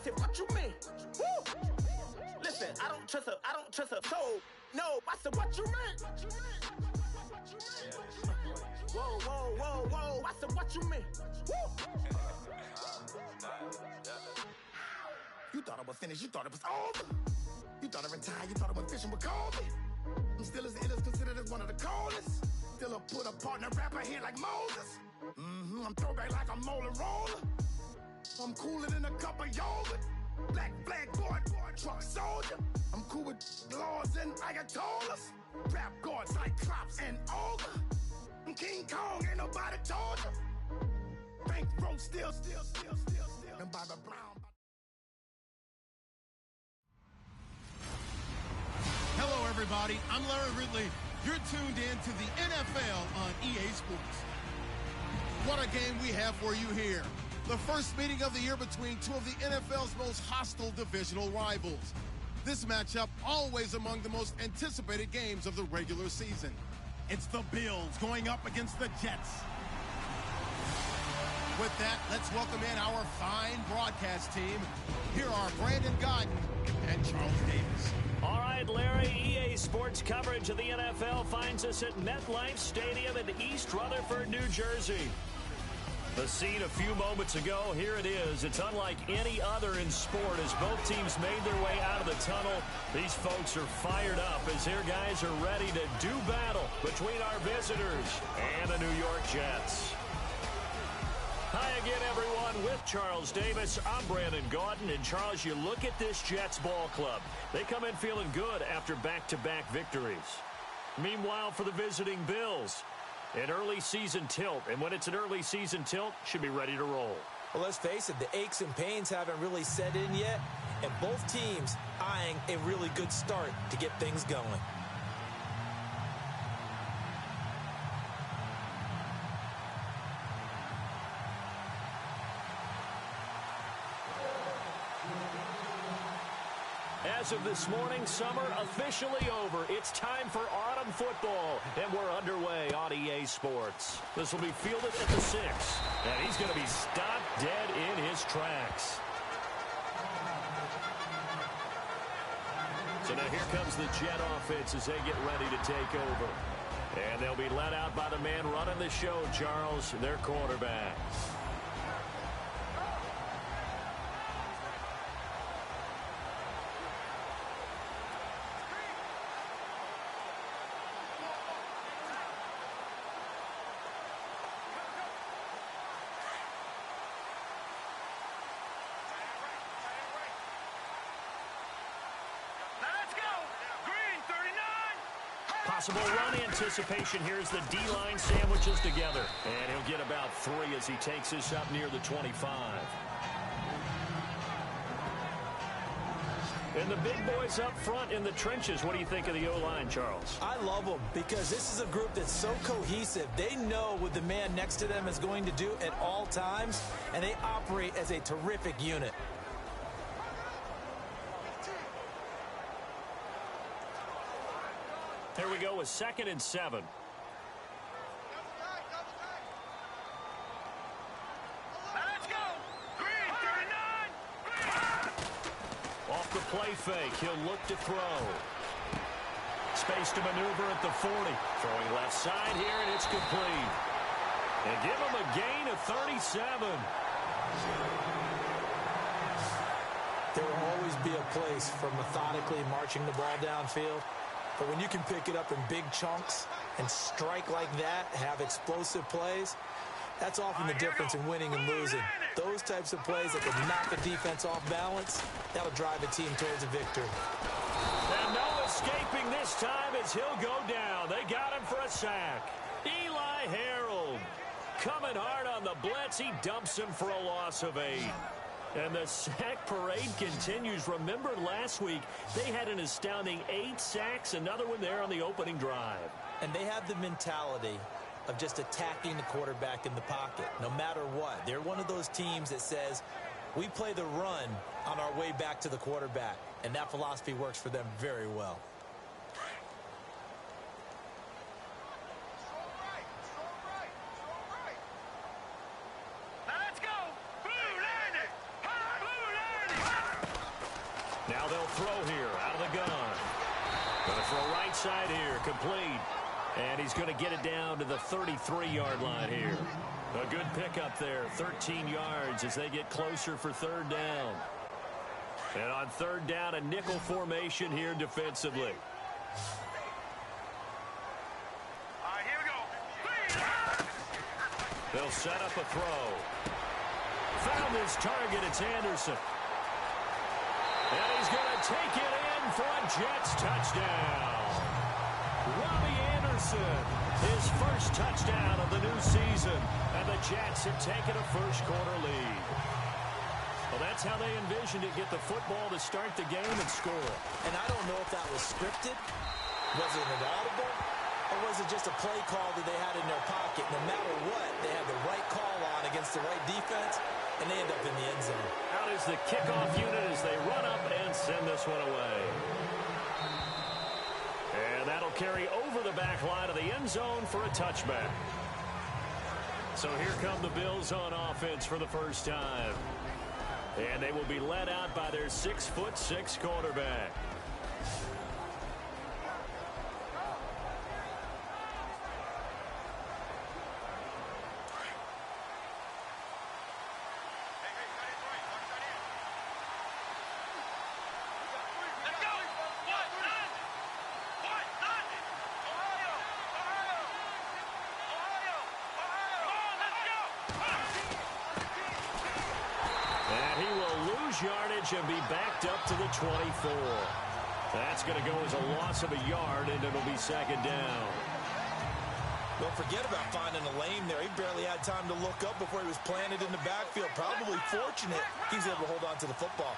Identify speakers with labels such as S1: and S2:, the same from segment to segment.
S1: said, what you mean? Woo! Listen, I don't trust her soul. No, I said, what you mean? Whoa, whoa, whoa, whoa. I said, what you mean? Woo! You thought I was finished, you thought it was over. You thought I retired, you thought I went fishing with Kobe. I'm still as ill as considered as one of the coldest. Still a put a partner rapper here like Moses. I'm throwback like a molar roller. I'm cooler than a cup of yogurt. Black flag board, truck soldier. I'm cool with laws and Ayatollahs. Rap gods like Cyclops and Ogre. I'm King Kong, ain't nobody told you. Bankroll still. And Bobby Brown.
S2: Hello, everybody. I'm Larry Ridley. You're tuned in to the NFL on EA Sports. What a game we have for you here. The first meeting of the year between two of the NFL's most hostile divisional rivals. This matchup always among the most anticipated games of the regular season. It's the Bills going up against the Jets. With that, let's welcome in our fine broadcast team. Here are Brandon Godden and Charles Davis.
S3: All right, Larry, EA Sports coverage of the NFL finds us at MetLife Stadium in East Rutherford, New Jersey. The scene a few moments ago, here it is. It's unlike any other in sport as both teams made their way out of the tunnel. These folks are fired up as their guys are ready to do battle between our visitors and the New York Jets. Hi again, everyone. With Charles Davis, I'm Brandon Gaudin. And, Charles, you look at this Jets ball club. They come in feeling good after back-to-back victories. Meanwhile, for the visiting Bills, an early season tilt. And when it's an early season tilt, should be ready to roll.
S4: Well, let's face it, the aches and pains haven't really set in yet. And both teams eyeing a really good start to get things going.
S3: As of this morning, summer officially over. It's time for autumn football, and we're underway on EA Sports. This will be fielded at the 6, and he's going to be stopped dead in his tracks. So now here comes the Jet offense as they get ready to take over. And they'll be let out by the man running the show, Charles, their quarterback. Possible run anticipation here as the D-line sandwiches together. And he'll get about 3 as he takes this up near the 25. And the big boys up front in the trenches. What do you think of the O-line, Charles?
S4: I love them because this is a group that's so cohesive. They know what the man next to them is going to do at all times, and they operate as a terrific unit.
S3: Here we go with 2nd and 7.
S5: Let's go! Green, 39!
S3: Off the play fake, he'll look to throw. Space to maneuver at the 40. Throwing left side here, and it's complete. And give him a gain of 37.
S4: There will always be a place for methodically marching the ball downfield. But when you can pick it up in big chunks and strike like that, have explosive plays, that's often the difference in winning and losing. Those types of plays that can knock a defense off balance, that'll drive a team towards a victory.
S3: And no escaping this time as he'll go down. They got him for a sack. Eli Harold coming hard on the blitz. He dumps him for a loss of 8. And the sack parade continues. Remember last week, they had an astounding 8 sacks, another one there on the opening drive.
S4: And they have the mentality of just attacking the quarterback in the pocket, no matter what. They're one of those teams that says, we play the run on our way back to the quarterback. And that philosophy works for them very well.
S5: Let's go! Blue landing! Blue landing!
S3: Now they'll throw here out of the gun. Going to throw right side here, complete. And he's going to get it down to the 33-yard line here. A good pickup there, 13 yards as they get closer for third down. And on third down, a nickel formation here defensively.
S5: All right, here we go.
S3: They'll set up a throw. Found his target. It's Anderson. And he's going to take it in for a Jets touchdown. Robbie Anderson, his first touchdown of the new season. And the Jets have taken a first-quarter lead. Well, that's how they envisioned it, get the football to start the game and score.
S4: And I don't know if that was scripted. Was it an audible? Or was it just a play call that they had in their pocket? No matter what, they had the right call on against the right defense, and they end up in the end zone.
S3: Out is the kickoff unit as they run up and send this one away. And that'll carry over the back line of the end zone for a touchback. So here come the Bills on offense for the first time. And they will be led out by their 6'6" quarterback. Yardage and be backed up to the 24. That's going to go as a loss of a yard, and it'll be second down.
S4: Don't forget about finding a lane there. He barely had time to look up before he was planted in the backfield. Probably fortunate he's able to hold on to the football.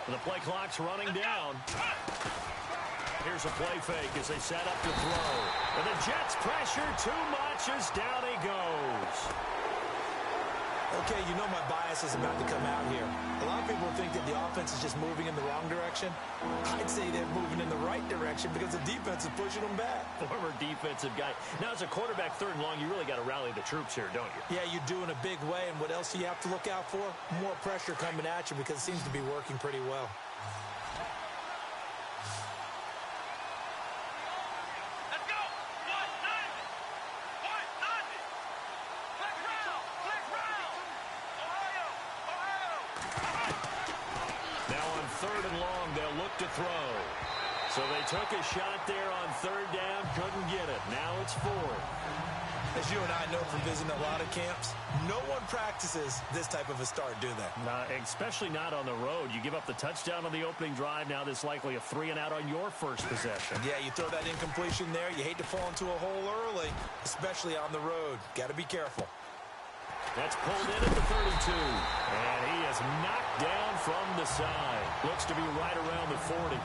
S3: The play clock's running down. Here's a play fake as they set up to throw. And the Jets pressure too much as down he goes.
S4: Okay, you know my bias is about to come out here. A lot of people think that the offense is just moving in the wrong direction. I'd say they're moving in the right direction because the defense is pushing them back.
S3: Former defensive guy. Now, as a quarterback, third and long, you really got to rally the troops here, don't you?
S4: Yeah, you do in a big way. And what else do you have to look out for? More pressure coming at you because it seems to be working pretty well.
S3: Third and long, they'll look to throw. So they took a shot there on third down, couldn't get it. Now it's fourth.
S4: As you and I know from visiting a lot of camps, no one practices this type of a start, do they?
S3: Especially not on the road. You give up the touchdown on the opening drive. Now there's likely a 3-and-out on your first possession.
S4: Yeah, you throw that incompletion there. You hate to fall into a hole early, especially on the road. Got to be careful.
S3: That's pulled in at the 32. And he is knocked down from the side. Looks to be right around the 40.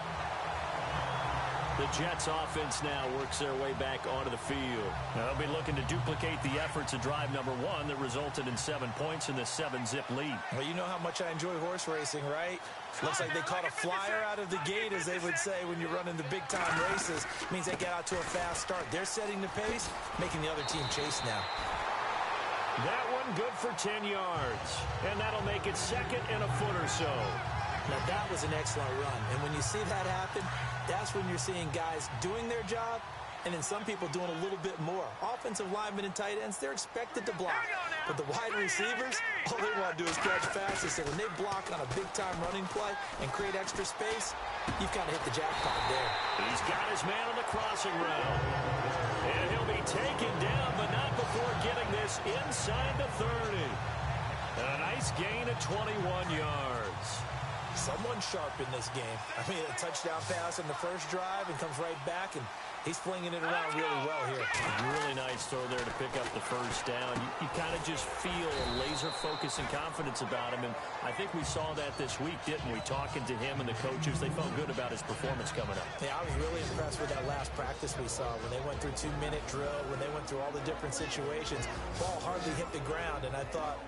S3: The Jets offense now works their way back onto the field. Now they'll be looking to duplicate the efforts of drive number 1 that resulted in 7 points in the 7-zip lead.
S4: Well, you know how much I enjoy horse racing, right? Looks like they caught a flyer out of the gate, as they would say when you're running the big-time races. Means they get out to a fast start. They're setting the pace, making the other team chase now.
S3: That one good for 10 yards. And that'll make it second and a foot or so.
S4: Now, that was an excellent run. And when you see that happen, that's when you're seeing guys doing their job and then some people doing a little bit more. Offensive linemen and tight ends, they're expected to block. But the wide receivers, all they want to do is catch passes. So when they block on a big-time running play and create extra space, you've kind of hit the jackpot there.
S3: He's got his man on the crossing route. And he'll be taken down, but not before getting this inside the 30. And a nice gain of 21 yards.
S4: Someone sharp in this game. I mean, a touchdown pass in the first drive and comes right back and He's flinging it around really well here.
S3: Really nice throw there to pick up the first down. You kind of just feel a laser focus and confidence about him, and I think we saw that this week, didn't we? Talking to him and the coaches, they felt good about his performance coming up.
S4: Yeah, I was really impressed with that last practice we saw when they went through 2-minute drill, when they went through all the different situations. Ball hardly hit the ground, and I thought,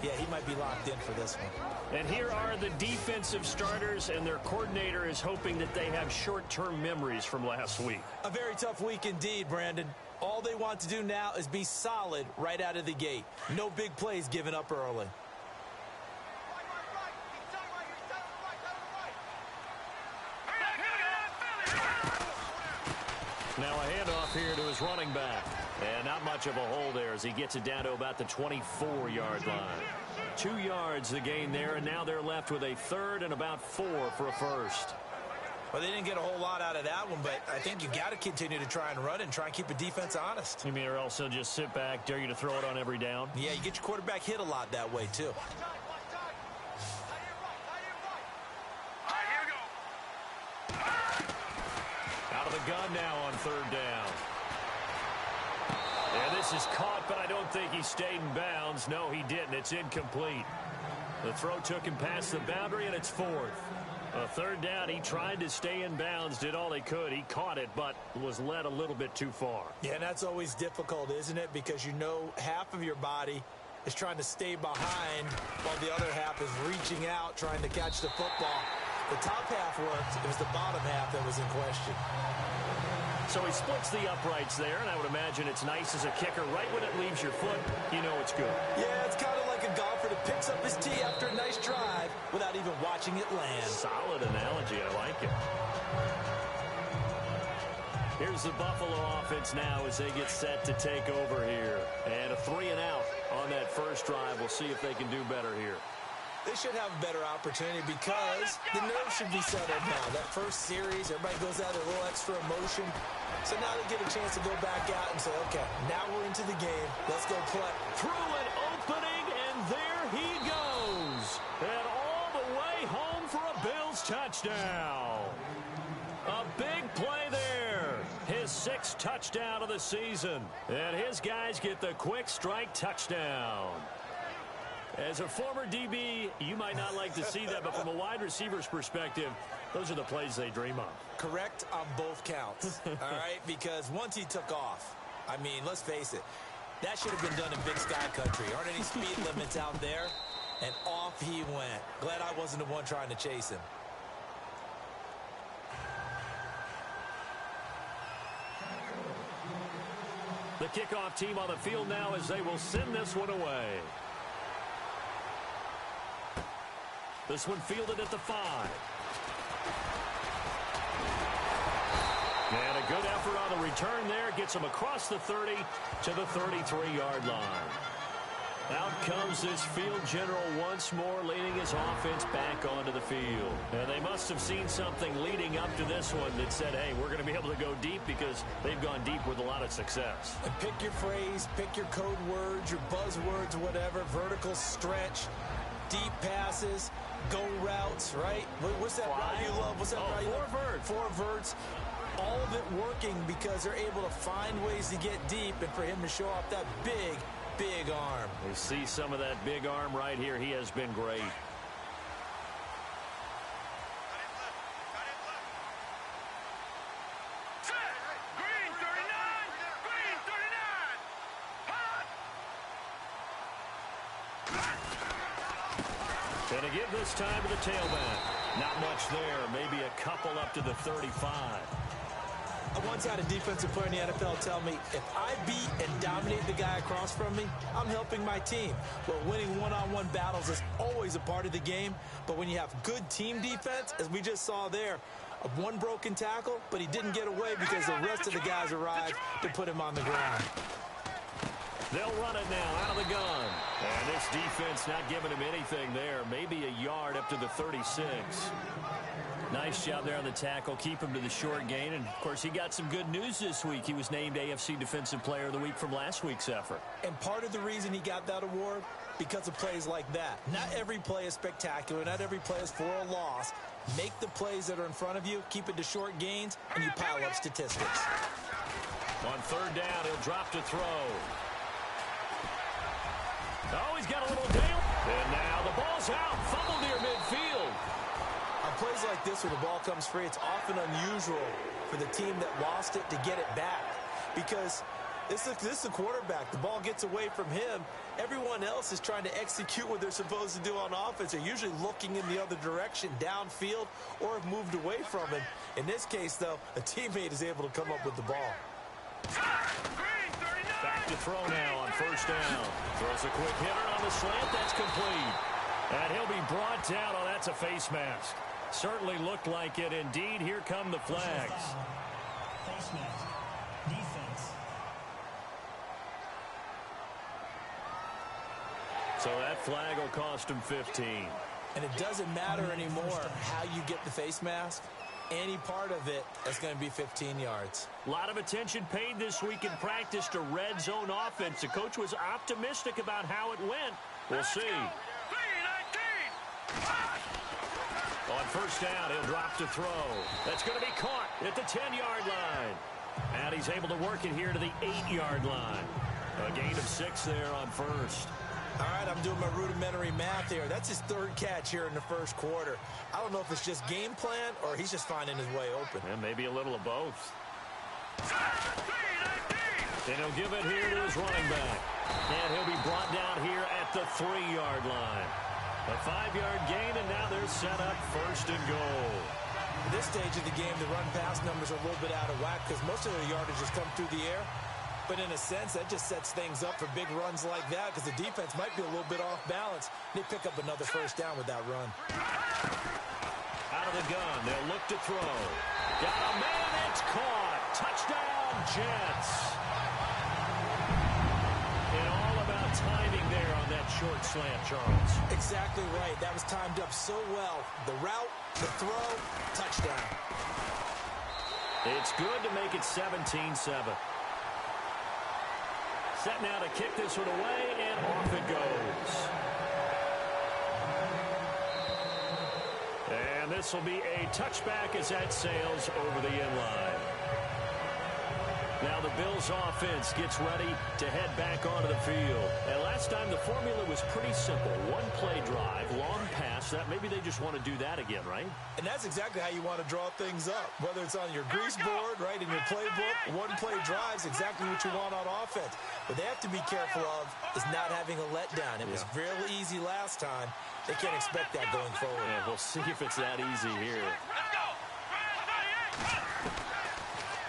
S4: yeah, he might be locked in for this one.
S3: And here are the defensive starters, and their coordinator is hoping that they have short-term memories from last week.
S4: A very tough week indeed, Brandon. All they want to do now is be solid right out of the gate. No big plays given up early.
S3: Now a handoff here to his running back. And not much of a hole there as he gets it down to about the 24-yard line. 2 yards the gain there, and now they're left with a third and about 4 for a first.
S4: Well, they didn't get a whole lot out of that one, but I think you got to continue to try and run and try and keep the defense honest.
S3: You mean or else they'll just sit back, dare you to throw it on every down?
S4: Yeah, you get your quarterback hit a lot that way, too.
S3: Out of the gun now on third down. And this is caught, but I don't think he stayed in bounds. No, he didn't. It's incomplete. The throw took him past the boundary, and it's fourth. A third down, he tried to stay in bounds, did all he could. He caught it, but was led a little bit too far.
S4: Yeah, and that's always difficult, isn't it? Because you know half of your body is trying to stay behind while the other half is reaching out, trying to catch the football. The top half worked. It was the bottom half that was in question.
S3: So he splits the uprights there, and I would imagine it's nice as a kicker. Right when it leaves your foot, you know it's good.
S4: Yeah, it's kind of like a golfer that picks up his tee after a nice drive without even watching it land.
S3: Solid analogy. I like it. Here's the Buffalo offense now as they get set to take over here. And a 3-and-out on that first drive. We'll see if they can do better here.
S4: They should have a better opportunity because the nerves should be settled now. That first series, everybody goes out a little extra emotion. So now they get a chance to go back out and say, okay, now we're into the game. Let's go play.
S3: Through an opening, and there he goes. And all the way home for a Bills touchdown. A big play there. His 6th touchdown of the season. And his guys get the quick strike touchdown. As a former DB, you might not like to see that, but from a wide receiver's perspective, those are the plays they dream of.
S4: Correct on both counts, all right? Because once he took off, I mean, let's face it, that should have been done in Big Sky Country. Aren't any speed limits out there? And off he went. Glad I wasn't the one trying to chase him.
S3: The kickoff team on the field now as they will send this one away. This one fielded at the 5. And a good effort on the return there. Gets him across the 30 to the 33-yard line. Out comes this field general once more, leading his offense back onto the field. And they must have seen something leading up to this one that said, hey, we're going to be able to go deep because they've gone deep with a lot of success.
S4: And pick your phrase, pick your code words, your buzzwords, whatever, vertical stretch, deep passes, go routes, right? What's that route you love? What's that route you love?
S3: 4 verts.
S4: 4 verts. All of it working because they're able to find ways to get deep and for him to show off that big arm.
S3: We see some of that big arm right here. He has been great.
S5: Green 39! Green 39!
S3: And to give this time to the tailback. Not much there. Maybe a couple up to the 35.
S4: I once had a defensive player in the NFL tell me, if I beat and dominate the guy across from me, I'm helping my team. Well, winning one-on-one battles is always a part of the game, but when you have good team defense, as we just saw there, one broken tackle, but he didn't get away because the rest of the guys arrived to put him on the ground.
S3: They'll run it now out of the gun. And this defense not giving him anything there. Maybe a yard up to the 36. Nice job there on the tackle. Keep him to the short gain. And, of course, he got some good news this week. He was named AFC Defensive Player of the Week from last week's effort.
S4: And part of the reason he got that award, because of plays like that. Not every play is spectacular. Not every play is for a loss. Make the plays that are in front of you, keep it to short gains, and you pile up statistics.
S3: On third down, he'll drop to throw. Oh, he's got a little deal. And now the ball's out. Fumble near midfield.
S4: On plays like this where the ball comes free, it's often unusual for the team that lost it to get it back. Because this is the quarterback. The ball gets away from him. Everyone else is trying to execute what they're supposed to do on offense. They're usually looking in the other direction, downfield, or have moved away from him. In this case, though, a teammate is able to come up with the ball.
S3: Back to throw now on first down. Throws a quick hitter on the slant. That's complete. And he'll be brought down. Oh, that's a face mask. Certainly looked like it. Indeed, here come the flags.
S6: Face mask. Defense.
S3: So that flag will cost him 15.
S4: And it doesn't matter anymore how you get the face mask. Any part of it is going to be 15 yards.
S3: A lot of attention paid this week in practice to red zone offense. The coach was optimistic about how it went. We'll see. On first down, he'll drop to throw. That's going to be caught at the 10-yard line. And he's able to work it here to the 8-yard line. A gain of 6 there on first.
S4: All right, I'm doing my rudimentary math here. That's his third catch here in the first quarter. I don't know if it's just game plan or he's just finding his way open.
S3: And maybe a little of both. And he'll give it here to his running back. And he'll be brought down here at the 3-yard line. A 5-yard gain, and now they're set up first and goal.
S4: At this stage of the game, the run-pass numbers are a little bit out of whack because most of their yardage has come through the air. But in a sense, that just sets things up for big runs like that because the defense might be a little bit off balance. They pick up another first down with that run.
S3: Out of the gun, they'll look to throw. Got a man, it's caught. Touchdown, Jets. And all about timing there on that short slant, Charles.
S4: Exactly right. That was timed up so well. The route, the throw, touchdown.
S3: It's good to make it 17-7. Set now to kick this one away, and off it goes. And this will be a touchback as that sails over the end line. Now the Bills offense gets ready to head back onto the field. And last time the formula was pretty simple. One play drive, long pass. That maybe they just want to do that again, right?
S4: And that's exactly how you want to draw things up. Whether it's on your grease board, right, in your playbook, one play drives exactly what you want on offense. What they have to be careful of is not having a letdown. It was real easy last time. They can't expect that going forward.
S3: Yeah, we'll see if it's that easy here.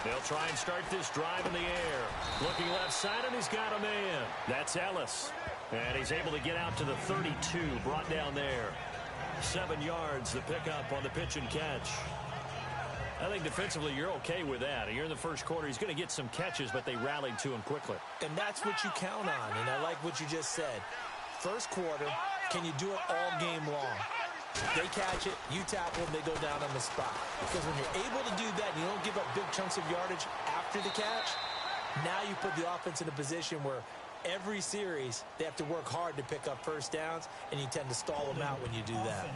S3: They'll try and start this drive in the air. Looking left side, and he's got a man. That's Ellis. And he's able to get out to the 32, brought down there. 7 yards, the pickup on the pitch and catch. I think defensively you're okay with that. You're in the first quarter. He's going to get some catches, but they rallied to him quickly.
S4: And that's what you count on, and I like what you just said. First quarter, can you do it all game long? They catch it, you tackle them, they go down on the spot. Because when you're able to do that, and you don't give up big chunks of yardage after the catch, now you put the offense in a position where every series they have to work hard to pick up first downs, and you tend to stall them out when you do that.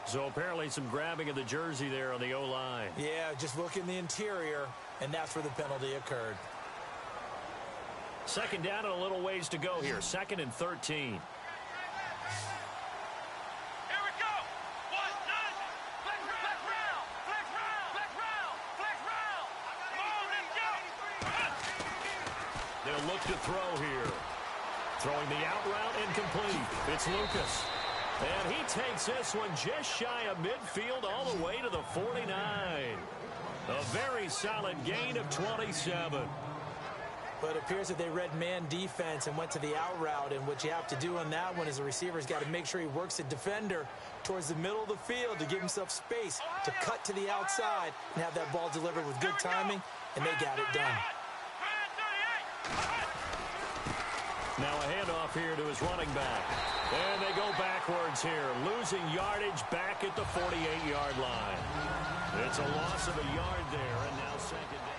S3: So apparently some grabbing of the jersey there on the O-line.
S4: Yeah, just look in the interior, and that's where the penalty occurred.
S3: Second down and a little ways to go here. 2nd and 13.
S5: Here we go. 1, 9. Flex round. Flex round. Flex round. Flex round. Come on, let's go.
S3: They'll look to throw here. Throwing the out route incomplete. It's Lucas. And he takes this one just shy of midfield all the way to the 49. A very solid gain of 27.
S4: But it appears that they read man defense and went to the out route. And what you have to do on that one is the receiver's got to make sure he works the defender towards the middle of the field to give himself space to cut to the outside and have that ball delivered with good timing, and they got it done.
S3: Now a handoff here to his running back. And they go backwards here, losing yardage back at the 48-yard line. It's a loss of a yard there, and now second down.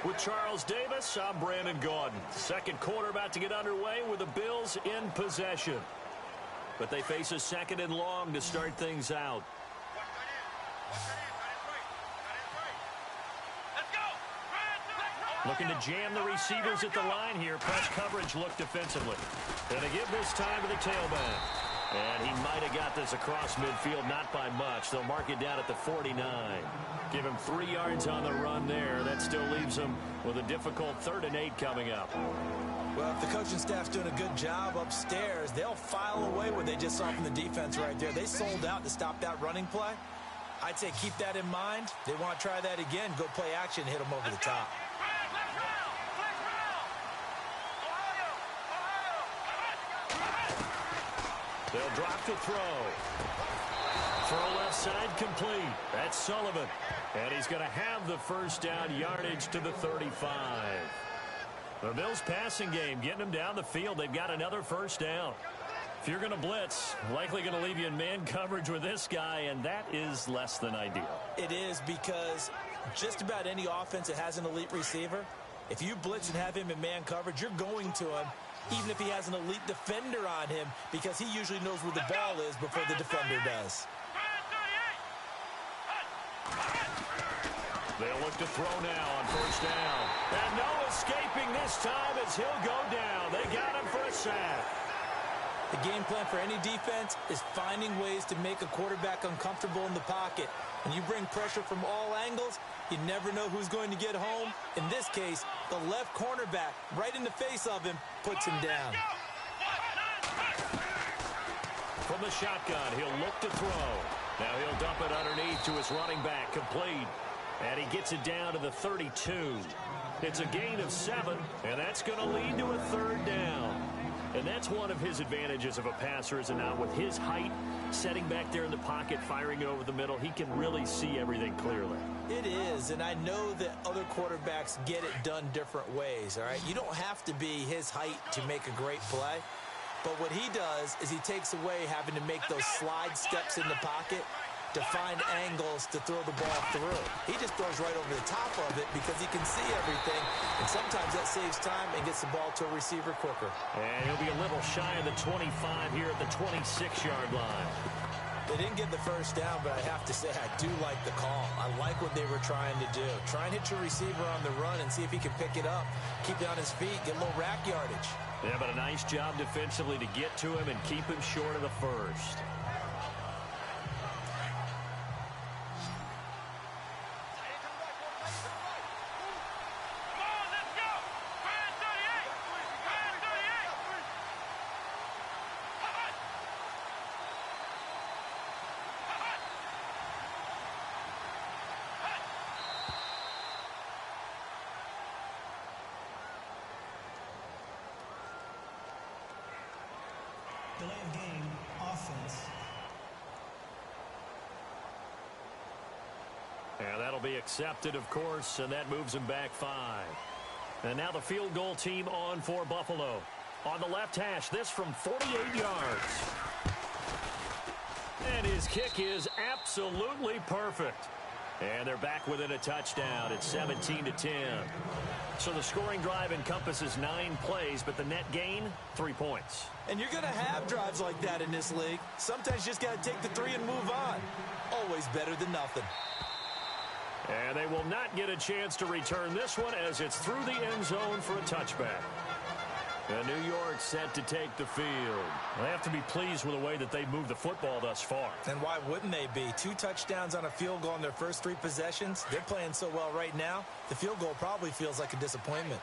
S3: With Charles Davis, I'm Brandon Gaudin. Second quarter about to get underway with the Bills in possession. But they face a 2nd and long to start things out. Looking to jam the receivers at the line here. Press coverage look defensively. Gonna give this time to the tailback. And he might have got this across midfield, not by much. They'll mark it down at the 49. Give him 3 yards on the run there. That still leaves him with a difficult 3rd and 8 coming up.
S4: Well, if the coaching staff's doing a good job upstairs, they'll file away what they just saw from the defense right there. They sold out to stop that running play. I'd say keep that in mind. They want to try that again. Go play action, hit them over the top.
S3: They'll drop to throw. Throw left side complete. That's Sullivan. And he's going to have the first down, yardage to the 35. The Bills passing game, getting them down the field. They've got another first down. If you're going to blitz, likely going to leave you in man coverage with this guy, and that is less than ideal.
S4: It is, because just about any offense that has an elite receiver, if you blitz and have him in man coverage, you're going to him, even if he has an elite defender on him, because he usually knows where the ball is before the defender does.
S3: They'll look to throw now on first down. And no escaping this time as he'll go down. They got him for a sack.
S4: The game plan for any defense is finding ways to make a quarterback uncomfortable in the pocket. When you bring pressure from all angles, you never know who's going to get home. In this case, the left cornerback, right in the face of him, puts him down.
S3: From the shotgun, he'll look to throw. Now he'll dump it underneath to his running back, complete. And he gets it down to the 32. It's a gain of 7, and that's going to lead to a 3rd down. And that's one of his advantages of a passer, is now with his height, setting back there in the pocket, firing over the middle, he can really see everything clearly.
S4: It is, and I know that other quarterbacks get it done different ways, all right? You don't have to be his height to make a great play. But what he does is he takes away having to make those slide steps in the pocket to find angles to throw the ball through. He just throws right over the top of it because he can see everything, and sometimes that saves time and gets the ball to a receiver quicker.
S3: And he'll be a little shy of the 25 here at the 26-yard line.
S4: They didn't get the first down, but I have to say I do like the call. I like what they were trying to do. Try and hit your receiver on the run and see if he can pick it up, keep it on his feet, get a little rack yardage.
S3: Yeah, but a nice job defensively to get to him and keep him short of the first.
S6: Delay of game, offense.
S3: And that'll be accepted, of course, and that moves him back 5. And now the field goal team on for Buffalo. On the left hash, this from 48 yards. And his kick is absolutely perfect. And they're back within a touchdown. It's 17-10. So the scoring drive encompasses 9 plays, but the net gain, 3 points.
S4: And you're going to have drives like that in this league. Sometimes you just got to take the 3 and move on. Always better than nothing.
S3: And they will not get a chance to return this one as it's through the end zone for a touchback. And New York set to take the field. They have to be pleased with the way that they moved the football thus far.
S4: And why wouldn't they be? 2 touchdowns on a field goal in their first 3 possessions. They're playing so well right now, the field goal probably feels like a disappointment.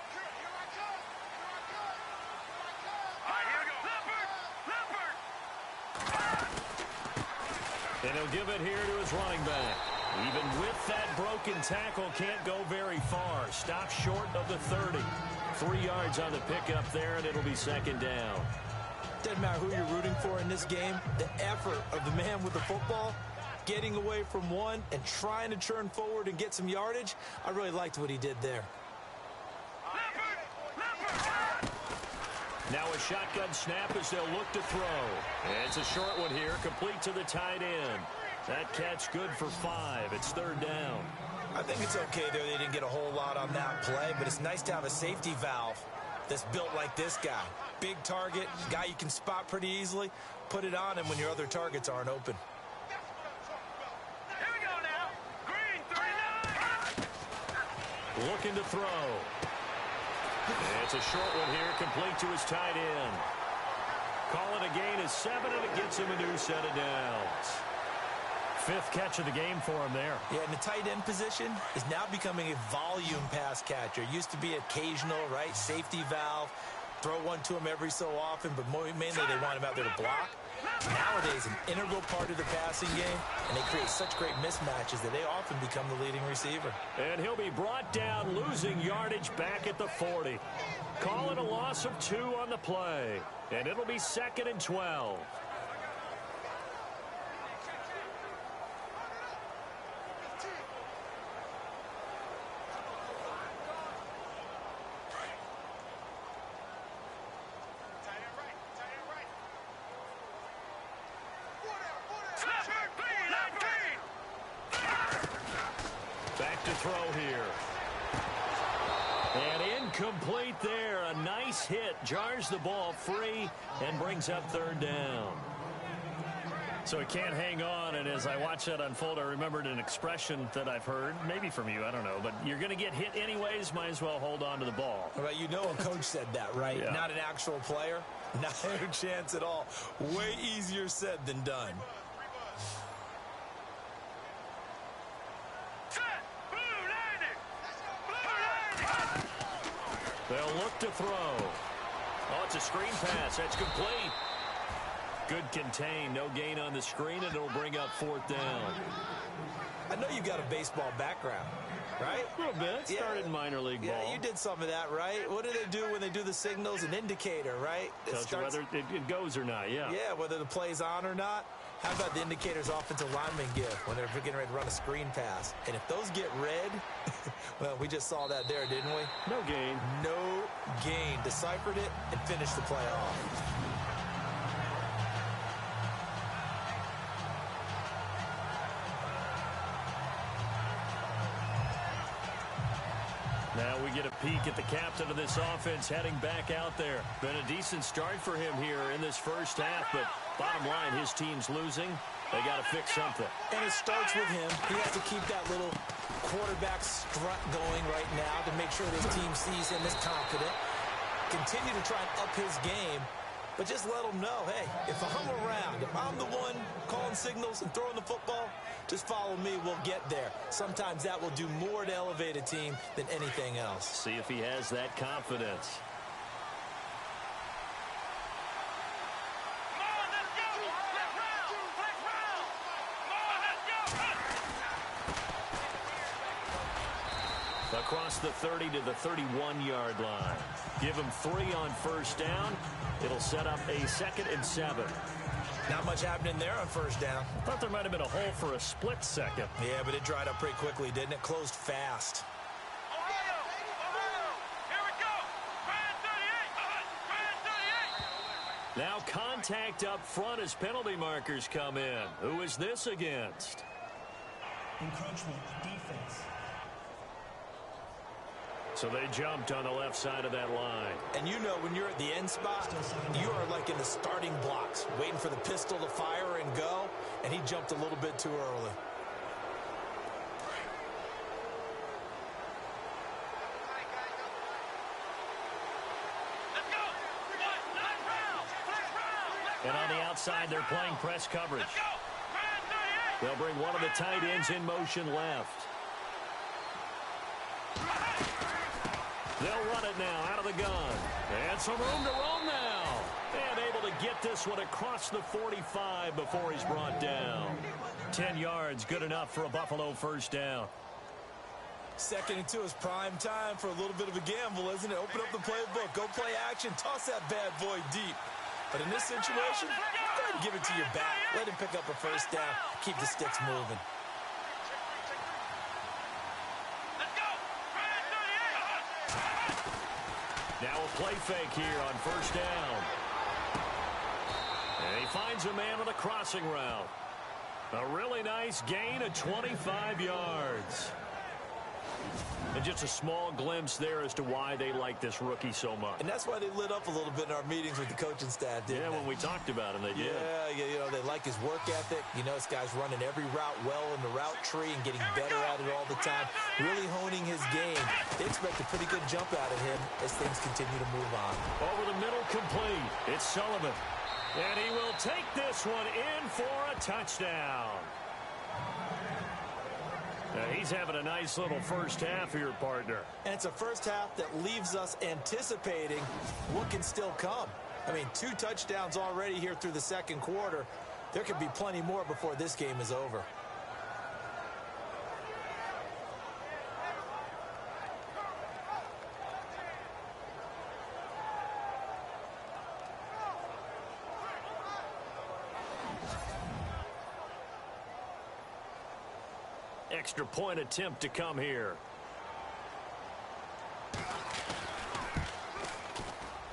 S3: And he'll give it here to his running back. Even with that broken tackle, can't go very far. Stop short of the 30. 3 yards on the pickup there, and it'll be 2nd down.
S4: Doesn't matter who you're rooting for in this game. The effort of the man with the football, getting away from one and trying to turn forward and get some yardage, I really liked what he did there.
S3: Now a shotgun snap as they'll look to throw. And it's a short one here, complete to the tight end. That catch good for 5. It's 3rd down.
S4: I think it's okay there. They didn't get a whole lot on that play, but it's nice to have a safety valve that's built like this guy. Big target, guy you can spot pretty easily. Put it on him when your other targets aren't open.
S5: Here we go now. Green, 39.
S3: Looking to throw. It's a short one here, complete to his tight end. Calling a gain is 7, and it gets him a new set of downs. 5th catch of the game for him there.
S4: Yeah, and the tight end position is now becoming a volume pass catcher. Used to be occasional, right? Safety valve. Throw one to him every so often, but mainly they want him out there to block. Nowadays, an integral part of the passing game, and they create such great mismatches that they often become the leading receiver.
S3: And he'll be brought down, losing yardage back at the 40. Call it a loss of 2 on the play, and it'll be 2nd and 12. Back to throw here. And incomplete there. A nice hit. Jars the ball free and brings up 3rd down. So he can't hang on, and as I watch that unfold, I remembered an expression that I've heard, maybe from you, I don't know, but you're going to get hit anyways, might as well hold on to the ball.
S4: Well, you know a coach said that, right?
S3: Yeah.
S4: Not an actual player. Not a chance at all. Way easier said than done.
S3: They'll look to throw. Oh, it's a screen pass. That's complete. Good contain. No gain on the screen, and it'll bring up 4th down.
S4: I know you've got a baseball background, right?
S3: A little bit. Started in minor league ball.
S4: Yeah, you did some of that, right? What do they do when they do the signals? An indicator, right?
S3: Tells you whether it goes or not, yeah.
S4: Yeah, whether the play's on or not. How about the indicators offensive linemen give when they're getting ready to run a screen pass? And if those get red, well, we just saw that there, didn't we?
S3: No gain.
S4: No gain. Deciphered it and finished the play off.
S3: Now we get a peek at the captain of this offense heading back out there. Been a decent start for him here in this first half, but bottom line, his team's losing. They got to fix something.
S4: And it starts with him. He has to keep that little quarterback strut going right now to make sure this team sees him as confident. Continue to try and up his game, but just let him know, hey, if I'm around, if I'm the one calling signals and throwing the football, just follow me, we'll get there. Sometimes that will do more to elevate a team than anything else.
S3: See if he has that confidence. Across the 30 to the 31-yard line. Give him 3 on first down. It'll set up a 2nd and 7.
S4: Not much happening there on first down.
S3: Thought there might have been a hole for a split second.
S4: Yeah, but it dried up pretty quickly, didn't it? Closed fast.
S5: Ohio! Here we go! Brand 38!
S3: Now contact up front as penalty markers come in. Who is this against?
S6: Encroachment, defense.
S3: So they jumped on the left side of that line.
S4: And you know when you're at the end spot, you are like in the starting blocks, waiting for the pistol to fire and go, and he jumped a little bit too early.
S5: Let's go!
S3: And on the outside, they're playing press coverage.
S5: Let's go! Brand 38!
S3: They'll bring one of the tight ends in motion left. They'll run it now out of the gun. And some room to roam now. And able to get this one across the 45 before he's brought down. 10 yards, good enough for a Buffalo first down.
S4: 2nd and 2 is prime time for a little bit of a gamble, isn't it? Open up the playbook, go play action, toss that bad boy deep. But in this situation, go ahead and give it to your back. Let him pick up a first down. Keep the sticks moving.
S3: Now a play fake here on first down. And he finds a man on a crossing route. A really nice gain of 25 yards. And just a small glimpse there as to why they like this rookie so much.
S4: And that's why they lit up a little bit in our meetings with the coaching staff, didn't they?
S3: When we talked about him, they did.
S4: Yeah, they like his work ethic. This guy's running every route well in the route tree and getting better at it all the time, really honing his game. They expect a pretty good jump out of him as things continue to move on.
S3: Over the middle, complete. It's Sullivan. And he will take this one in for a touchdown. He's having a nice little first half here, partner.
S4: And it's a first half that leaves us anticipating what can still come. 2 touchdowns already here through the second quarter. There could be plenty more before this game is over.
S3: Extra point attempt to come here.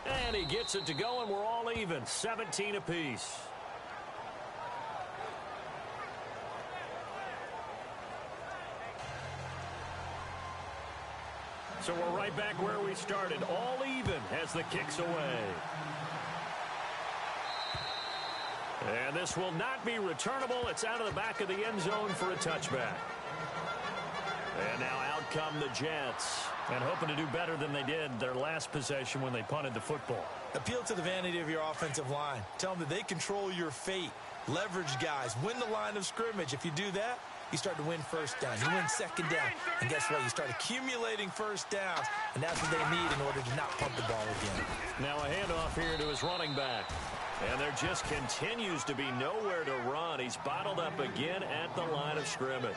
S3: And he gets it to go, and we're all even. 17 apiece. So we're right back where we started. All even as the kick's away. And this will not be returnable. It's out of the back of the end zone for a touchback. And now out come the Jets. And hoping to do better than they did their last possession when they punted the football.
S4: Appeal to the vanity of your offensive line. Tell them that they control your fate. Leverage guys. Win the line of scrimmage. If you do that, you start to win first down. You win second down. And guess what? You start accumulating first downs. And that's what they need in order to not pump the ball again.
S3: Now a handoff here to his running back. And there just continues to be nowhere to run. He's bottled up again at the line of scrimmage.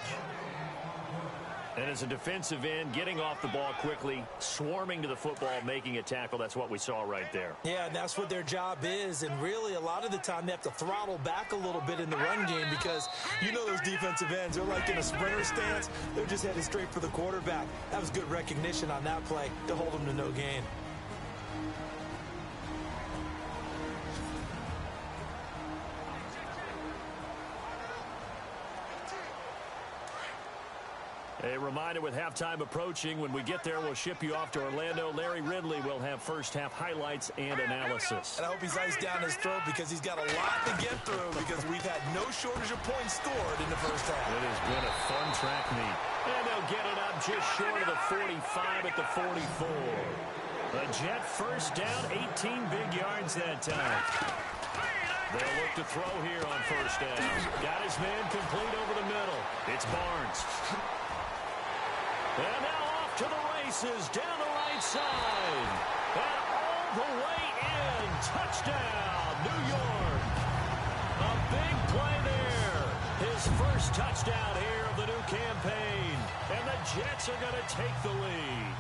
S3: And as a defensive end, getting off the ball quickly, swarming to the football, making a tackle, that's what we saw right there.
S4: Yeah, and that's what their job is. And really, a lot of the time, they have to throttle back a little bit in the run game because those defensive ends, they're like in a sprinter stance. They're just headed straight for the quarterback. That was good recognition on that play to hold them to no gain.
S3: A reminder with halftime approaching, when we get there, we'll ship you off to Orlando. Larry Ridley will have first half highlights and analysis.
S4: And I hope he's iced down his throat because he's got a lot to get through because we've had no shortage of points scored in the first half.
S3: It has been a fun track meet. And they'll get it up just short of the 45 at the 44. The Jet first down, 18 big yards that time. They'll look to throw here on first down. Got his man complete over the middle. It's Barnes. And now off to the races, down the right side. And all the way in. Touchdown, New York. A big play there. His first touchdown here of the new campaign. And the Jets are going to take the lead.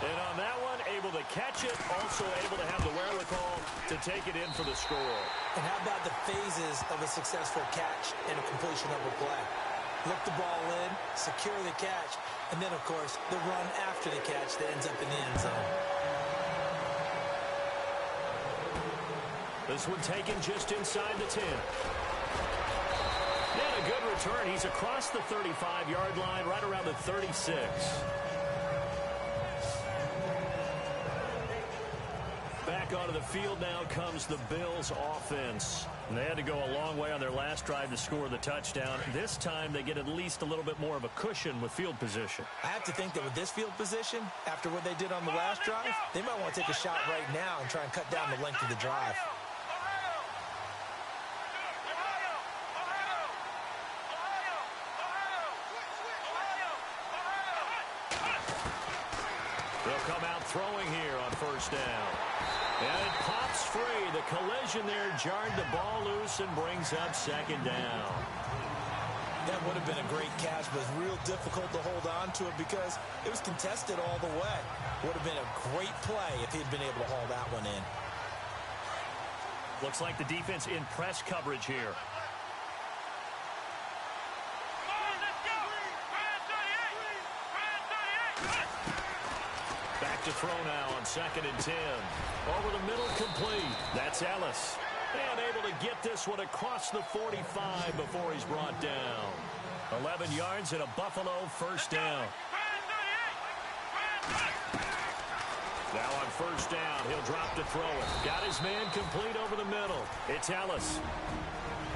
S3: And on that one, able to catch it, also able to have the wherewithal to take it in for the score.
S4: And how about the phases of a successful catch and a completion of a play? Look the ball in, secure the catch, and then, of course, the run after the catch that ends up in the end zone.
S3: This one taken just inside the 10. And a good return. He's across the 35-yard line, right around the 36. Back onto the field now comes the Bills offense. And they had to go a long way on their last drive to score the touchdown. This time they get at least a little bit more of a cushion with field position.
S4: I have to think that with this field position, after what they did on the last drive, they might want to take a shot right now and try and cut down the length of the drive.
S3: They'll come out throwing here on first down. And it pops free. The collision there jarred the ball loose and brings up second down.
S4: That would have been a great catch, but it's real difficult to hold on to it because it was contested all the way. Would have been a great play if he'd been able to haul that one in.
S3: Looks like the defense in press coverage here. Back to throw now on 2nd and 10. Over the middle, complete. That's Ellis. And able to get this one across the 45 before he's brought down. 11 yards and a Buffalo first down. Now on first down, he'll drop to throw it. Got his man complete over the middle. It's Ellis.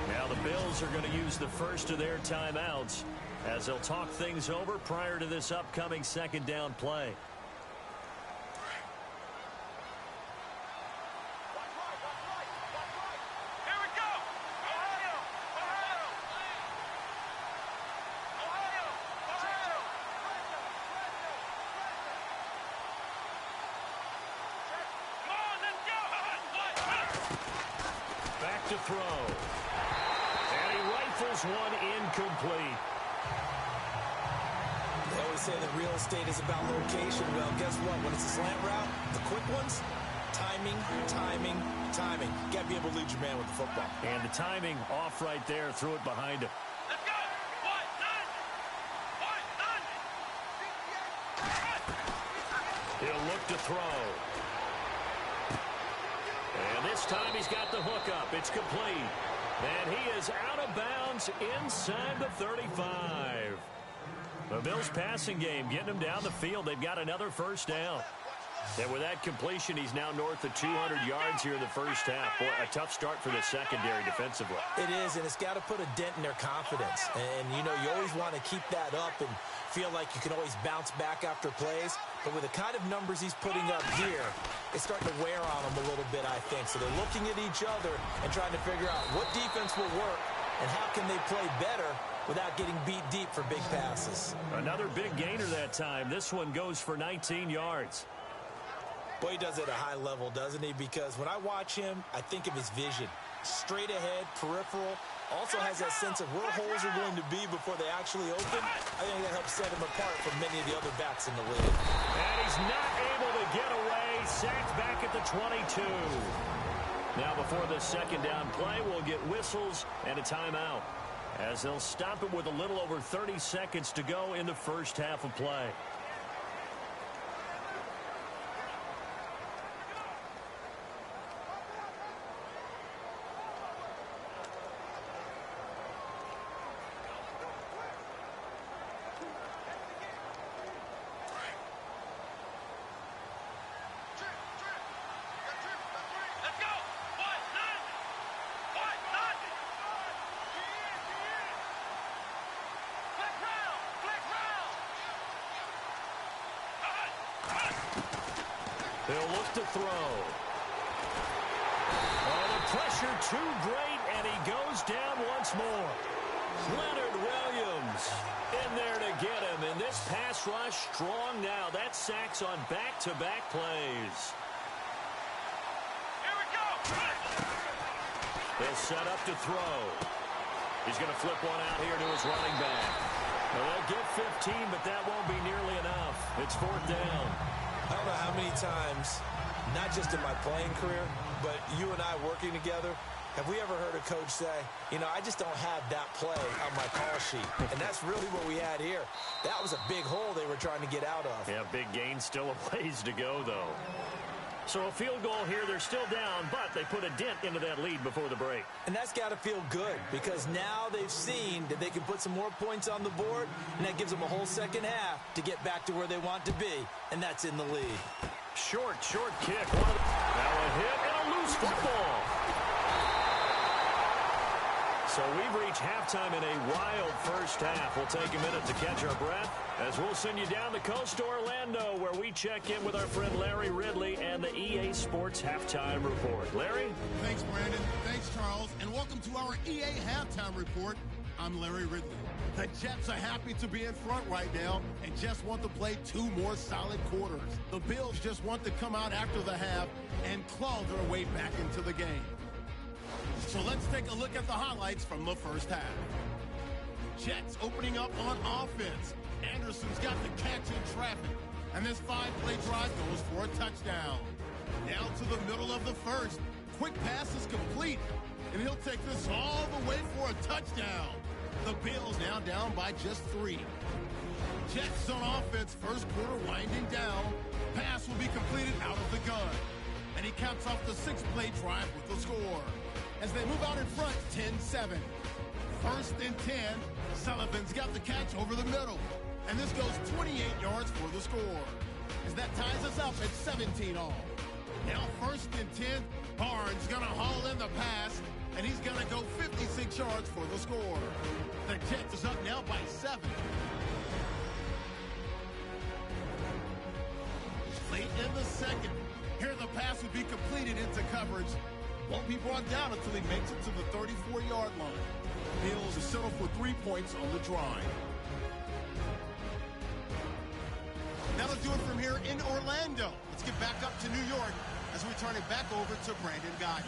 S3: Now the Bills are going to use the first of their timeouts as they'll talk things over prior to this upcoming second down play. To throw. And he rifles one incomplete.
S4: They always say that real estate is about location. Well, guess what? When it's a slant route, the quick ones, timing, timing, timing. You got to be able to lead your man with the football.
S3: And the timing off right there. Threw it behind him.
S5: Let's go.
S3: He'll look to throw. And this time he's got the hook up. It's complete. And he is out of bounds inside the 35. The Bills passing game getting him down the field. They've got another first down. And with that completion, he's now north of 200 yards here in the first half. Boy, a tough start for the secondary defensively.
S4: It is, and it's got to put a dent in their confidence. And, you know, you always want to keep that up and feel like you can always bounce back after plays. But with the kind of numbers he's putting up here, it's starting to wear on them a little bit, I think. So they're looking at each other and trying to figure out what defense will work and how can they play better without getting beat deep for big passes.
S3: Another big gainer that time. This one goes for 19 yards.
S4: Boy, he does it at a high level, doesn't he? Because when I watch him, I think of his vision. Straight ahead, peripheral. Also has that sense of where holes are going to be before they actually open. I think that helps set him apart from many of the other backs in the league.
S3: And he's not able to get away. Sacked back at the 22. Now before the second down play, we'll get whistles and a timeout, as they'll stop it with a little over 30 seconds to go in the first half of play. He'll look to throw. Oh, the pressure too great, and he goes down once more. Leonard Williams in there to get him, and this pass rush strong now. That sacks on back-to-back plays.
S5: Here we go.
S3: They'll set up to throw. He's going to flip one out here to his running back. Well, they'll get 15, but that won't be nearly enough. It's fourth down.
S4: I don't know how many times, not just in my playing career, but you and I working together, have we ever heard a coach say, you know, I just don't have that play on my call sheet. And that's really what we had here. That was a big hole they were trying to get out of.
S3: Yeah, big gain, still a ways to go, though. So a field goal here, they're still down, but they put a dent into that lead before the break.
S4: And that's got to feel good, because now they've seen that they can put some more points on the board, and that gives them a whole second half to get back to where they want to be, and that's in the lead.
S3: Short kick. Now a hit and a loose football. So we've reached halftime in a wild first half. We'll take a minute to catch our breath as we'll send you down the coast to Orlando, where we check in with our friend Larry Ridley and the EA Sports Halftime Report. Larry?
S2: Thanks, Brandon. Thanks, Charles. And welcome to our EA Halftime Report. I'm Larry Ridley. The Jets are happy to be in front right now and just want to play 2 more solid quarters. The Bills just want to come out after the half and claw their way back into the game. So let's take a look at the highlights from the first half. Jets opening up on offense. Anderson's got the catch in traffic, and this 5-play drive goes for a touchdown. Down to the middle of the first. Quick pass is complete, and he'll take this all the way for a touchdown. The Bills now down by just 3. Jets on offense, first quarter winding down. Pass will be completed out of the gun, and he caps off the 6-play drive with the score. As they move out in front, 10-7. First and 10, Sullivan's got the catch over the middle, and this goes 28 yards for the score. as that ties us up at 17 all. Now 1st and 10. Barnes going to haul in the pass, and he's going to go 56 yards for the score. The Jets is up now by 7. Late in the second. Here the pass would be completed into coverage. Won't be brought down until he makes it to the 34-yard line. Bills to settle for 3 points on the drive. That'll do it from here in Orlando. Let's get back up to New York as we turn it back over to Brandon Guy.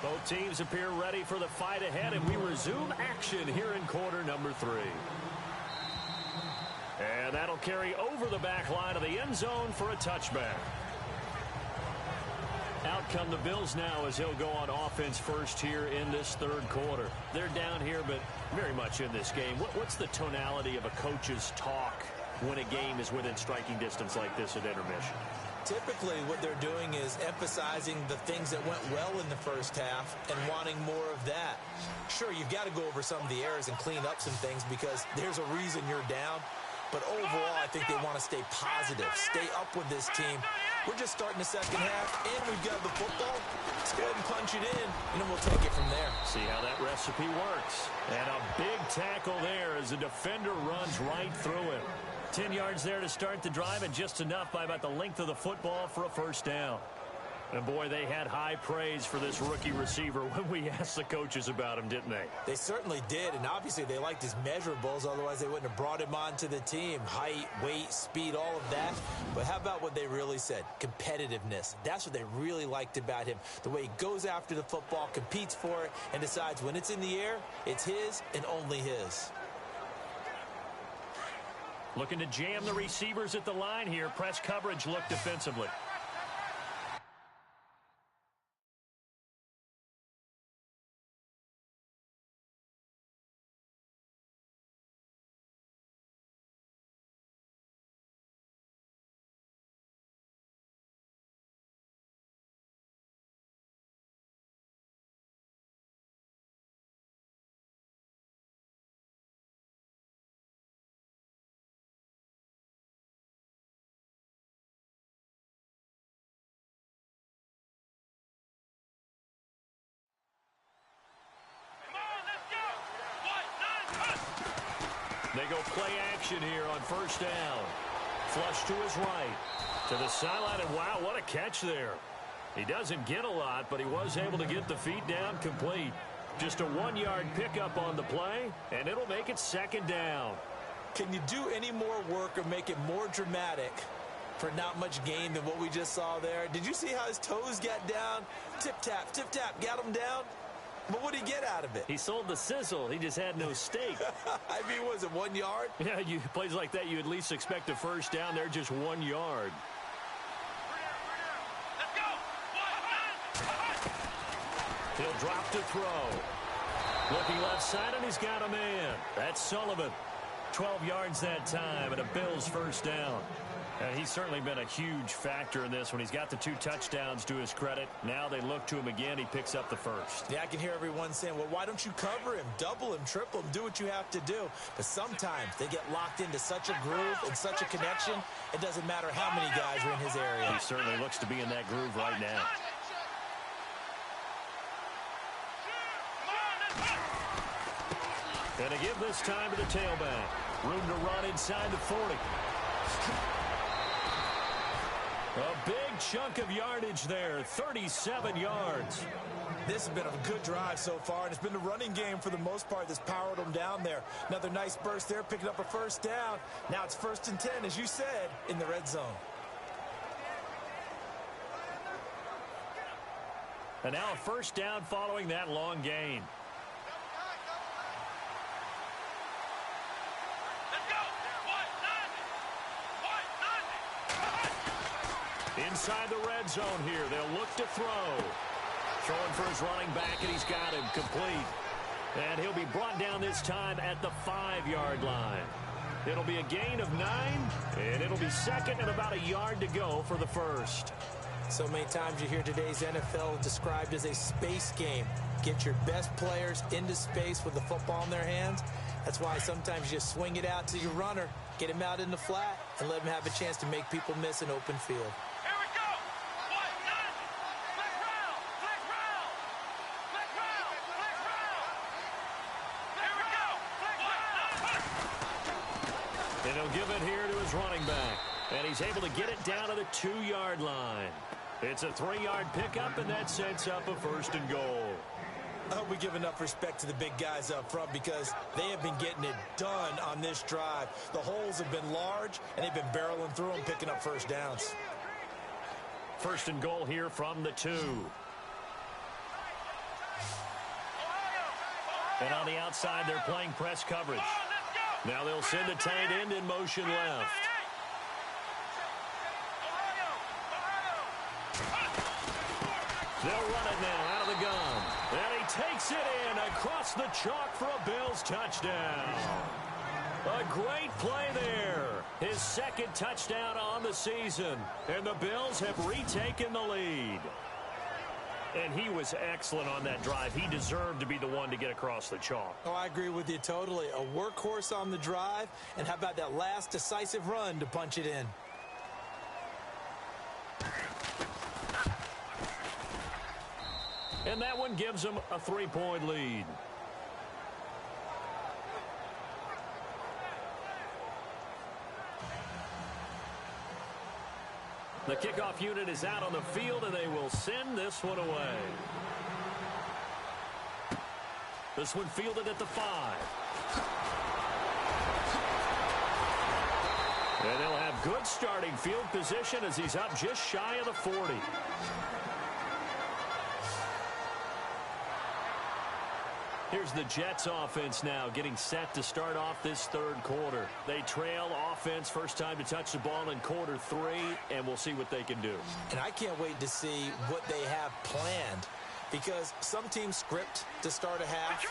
S3: Both teams appear ready for the fight ahead, and we resume action here in quarter number 3. And that'll carry over the back line of the end zone for a touchback. Out come the Bills now as he'll go on offense first here in this 3rd quarter. They're down here, but very much in this game. What's the tonality of a coach's talk when a game is within striking distance like this at intermission?
S4: Typically, what they're doing is emphasizing the things that went well in the first half and wanting more of that. Sure, you've got to go over some of the errors and clean up some things because there's a reason you're down. But overall, I think they want to stay positive, stay up with this team. We're just starting the second half, and we've got the football. Let's go ahead and punch it in, and then we'll take it from there.
S3: See how that recipe works. And a big tackle there as the defender runs right through him. 10 yards there to start the drive, and just enough by about the length of the football for a first down. And boy, they had high praise for this rookie receiver when we asked the coaches about him, didn't they?
S4: They certainly did, and obviously they liked his measurables, otherwise they wouldn't have brought him onto the team. Height, weight, speed, all of that. But how about what they really said? Competitiveness. That's what they really liked about him. The way he goes after the football, competes for it, and decides when it's in the air, it's his and only his.
S3: Looking to jam the receivers at the line here. Press coverage look defensively. They go play action here on first down. Flush to his right. To the sideline, and wow, what a catch there. He doesn't get a lot, but he was able to get the feet down complete. Just a 1-yard pickup on the play, and it'll make it second down.
S4: Can you do any more work or make it more dramatic for not much gain than what we just saw there? Did you see how his toes got down? Tip-tap, got him down. But what did he get out of it?
S3: He sold the sizzle. He just had no steak.
S4: I mean, was it 1 yard?
S3: Yeah, plays like that, you at least expect a first down. They're just 1 yard.
S5: Let's go.
S3: He'll drop to throw. Looking left side, and he's got a man. That's Sullivan. 12 yards that time, and a Bills first down. And he's certainly been a huge factor in this when he's got the 2 touchdowns to his credit. Now they look to him again. He picks up the first.
S4: Yeah, I can hear everyone saying, well, why don't you cover him, double him, triple him, do what you have to do. But sometimes they get locked into such a groove and such a connection, it doesn't matter how many guys are in his area.
S3: He certainly looks to be in that groove right now. And a give this time to the tailback. Room to run inside the 40. A big chunk of yardage there, 37 yards.
S4: This has been a good drive so far, and it's been the running game for the most part that's powered them down there. Another nice burst there, picking up a first down. Now it's 1st and 10, as you said, in the red zone.
S3: And now a first down following that long gain. Inside the red zone here, they'll look to throw. Throwing for his running back, and he's got him complete. And he'll be brought down this time at the 5-yard line. It'll be a gain of 9, and it'll be second and about a yard to go for the first.
S4: So many times you hear today's NFL described as a space game. Get your best players into space with the football in their hands. That's why sometimes you just swing it out to your runner. Get him out in the flat and let him have a chance to make people miss an open field.
S5: Here we go. What? None. Flex round. Flex round. Flex round. Flex round. Here we go. Flex round.
S3: And he'll give it here to his running back. And he's able to get it down to the 2-yard line. It's a 3-yard pickup, and that sets up a first and goal.
S4: I hope we give enough respect to the big guys up front because they have been getting it done on this drive. The holes have been large, and they've been barreling through them, picking up first downs.
S3: First and goal here from the 2. And on the outside, they're playing press coverage. Now they'll send a tight end in motion left. They'll run it now out of the gun. And he takes it in across the chalk for a Bills touchdown. A great play there. His second touchdown on the season. And the Bills have retaken the lead. And he was excellent on that drive. He deserved to be the one to get across the chalk.
S4: Oh, I agree with you totally. A workhorse on the drive. And how about that last decisive run to punch it in?
S3: And that one gives them a 3-point lead. The kickoff unit is out on the field, and they will send this one away. This one fielded at the 5. And they'll have good starting field position as he's up just shy of the 40. Here's the Jets offense now getting set to start off this third quarter. They trail offense first time to touch the ball in quarter 3, and we'll see what they can do.
S4: And I can't wait to see what they have planned because some teams script to start a half.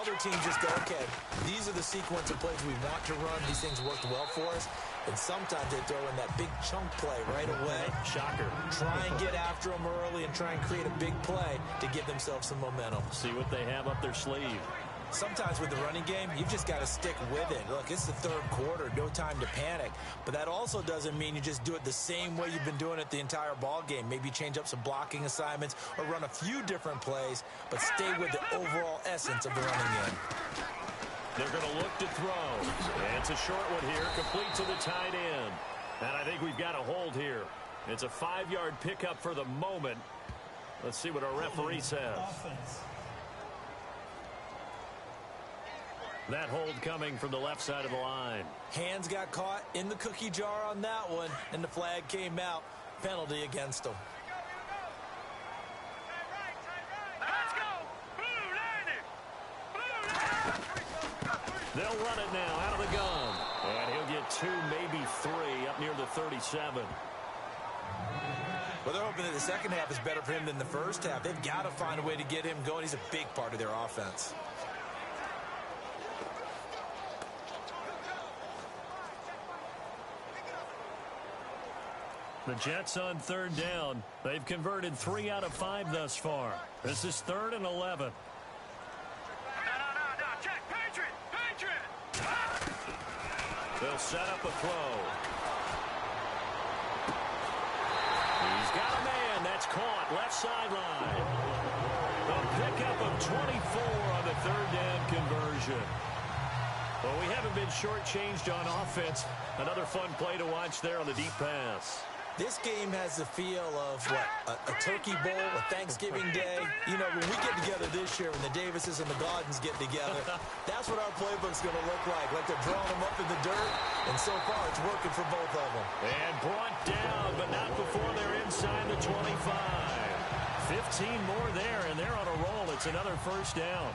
S4: Other teams just go, okay, these are the sequence of plays we want to run. These things worked well for us. And sometimes they throw in that big chunk play right away.
S3: Shocker.
S4: Try and get after them early and try and create a big play to give themselves some momentum.
S3: See what they have up their sleeve.
S4: Sometimes with the running game, you've just got to stick with it. Look, it's the third quarter, no time to panic. But that also doesn't mean you just do it the same way you've been doing it the entire ball game. Maybe change up some blocking assignments or run a few different plays, but stay with the overall essence of the running game.
S3: They're going to look to throw. And it's a short one here, complete to the tight end. And I think we've got a hold here. It's a 5-yard pickup for the moment. Let's see what our referee says. That hold coming from the left side of the line.
S4: Hands got caught in the cookie jar on that one, and the flag came out. Penalty against them.
S5: Let's go. Blue Lightning.
S3: They'll run it now out of the gun. And he'll get 2, maybe 3 up near the 37.
S4: Well, they're hoping that the second half is better for him than the first half. They've got to find a way to get him going. He's a big part of their offense.
S3: The Jets on third down. They've converted 3 out of 5 thus far. This is 3rd and 11.
S5: No. Check. Patriot.
S3: They'll set up a throw. He's got a man. That's caught. Left sideline. A pickup of 24 on the third down conversion. Well, we haven't been shortchanged on offense. Another fun play to watch there on the deep pass.
S4: This game has the feel of, what, a turkey bowl, a Thanksgiving day. You know, when we get together this year, when the Davises and the Gardens get together, that's what our playbook's going to look like. Like they're drawing them up in the dirt, and so far it's working for both of them.
S3: And brought down, but not before they're inside the 25. 15 more there, and they're on a roll. It's another first down.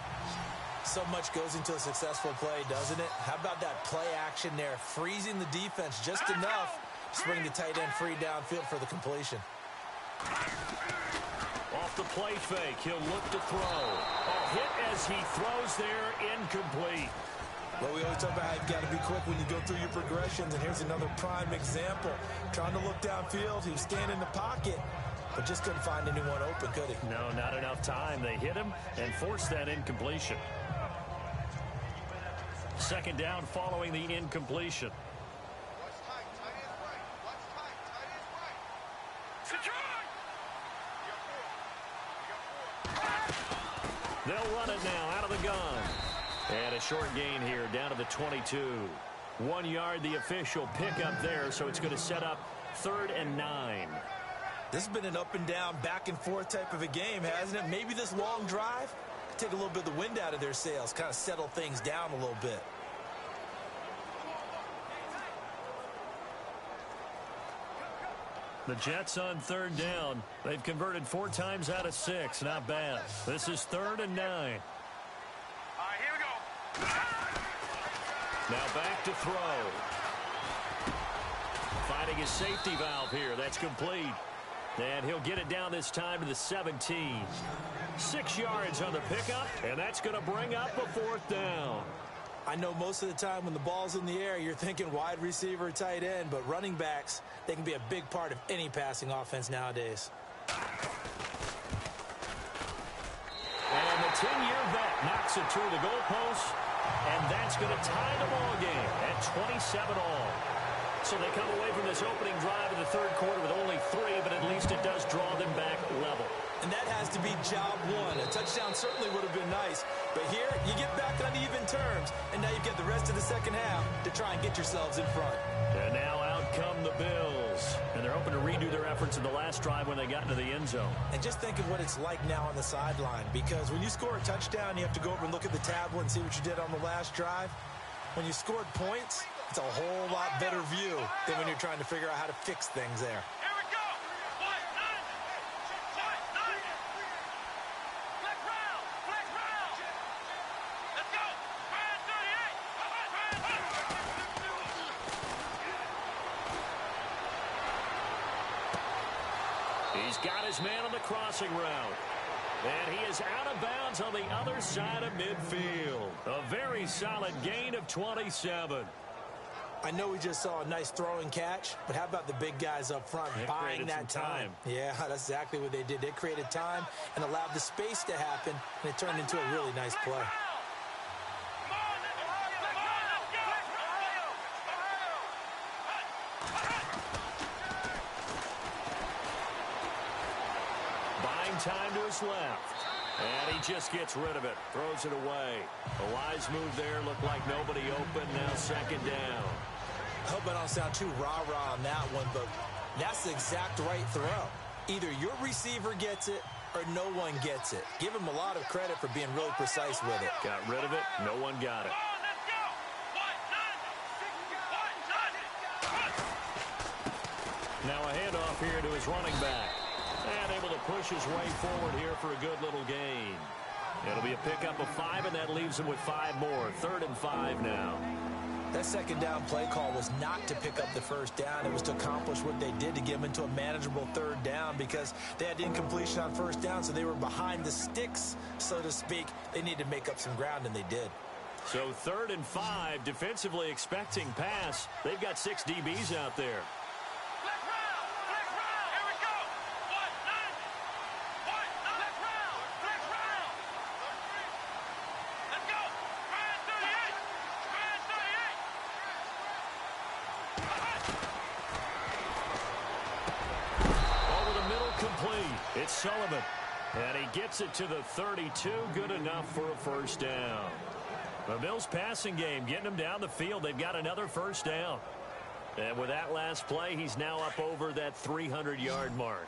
S4: So much goes into a successful play, doesn't it? How about that play action there, freezing the defense just enough to bring the tight end free downfield for the completion.
S3: Off the play fake, he'll look to throw. A hit as he throws there, incomplete.
S4: Well, we always talk about how you've got to be quick when you go through your progressions, and here's another prime example. Trying to look downfield, he was standing in the pocket, but just couldn't find anyone open, could he?
S3: No, not enough time. They hit him and forced that incompletion. Second down following the incompletion. They'll run it now out of the gun. And a short gain here down to the 22. 1 yard, the official pickup there, so it's going to set up 3rd and 9.
S4: This has been an up and down, back and forth type of a game, hasn't it? Maybe this long drive could take a little bit of the wind out of their sails, kind of settle things down a little bit.
S3: The Jets on 3rd down. They've converted 4 times out of 6. Not bad. This is 3rd and 9.
S5: All right, here we go.
S3: Now back to throw. Finding his safety valve here. That's complete. And he'll get it down this time to the 17. 6 yards on the pickup, and that's going to bring up a 4th down.
S4: I know most of the time when the ball's in the air, you're thinking wide receiver, tight end, but running backs, they can be a big part of any passing offense nowadays.
S3: And the 10-year vet knocks it through the goalpost, and that's going to tie the ball game at 27 all. So they come away from this opening drive in the 3rd quarter with only 3, but at least it does draw them back level.
S4: And that has to be job one. A touchdown certainly would have been nice. But here, you get back on even terms. And now you've got the rest of the second half to try and get yourselves in front.
S3: And now out come the Bills. And they're hoping to redo their efforts in the last drive when they got into the end zone.
S4: And just think of what it's like now on the sideline. Because when you score a touchdown, you have to go over and look at the tablet and see what you did on the last drive. When you scored points, it's a whole lot better view than when you're trying to figure out how to fix things there.
S5: Here we go. What? None. What? None. Flex round. Flex round. Let's go. Brand 38.
S3: He's got his man on the crossing route. And he is out of bounds on the other side of midfield. A very solid gain of 27.
S4: I know we just saw a nice throw and catch, but how about the big guys up front buying that time? Yeah, that's exactly what they did. They created time and allowed the space to happen, and it turned into a really nice play.
S3: Buying time to his left. And he just gets rid of it. Throws it away. A wise move there. Looked like nobody open. Now 2nd down.
S4: I hope I don't sound too rah-rah on that one, but that's the exact right throw. Either your receiver gets it or no one gets it. Give him a lot of credit for being really precise with it.
S3: Got rid of it. No one got it. Now a handoff here to his running back. And able to push his way forward here for a good little gain. It'll be a pickup of 5, and that leaves him with 5 more. 3rd and 5 now.
S4: That 2nd down play call was not to pick up the 1st down. It was to accomplish what they did to get them into a manageable 3rd down because they had incompletion on 1st down, so they were behind the sticks, so to speak. They needed to make up some ground, and they did.
S3: So 3rd and 5, defensively expecting pass. They've got 6 DBs out there. It's Sullivan, and he gets it to the 32. Good enough for a 1st down. The Bills passing game getting them down the field. They've got another 1st down. And with that last play, he's now up over that 300-yard mark.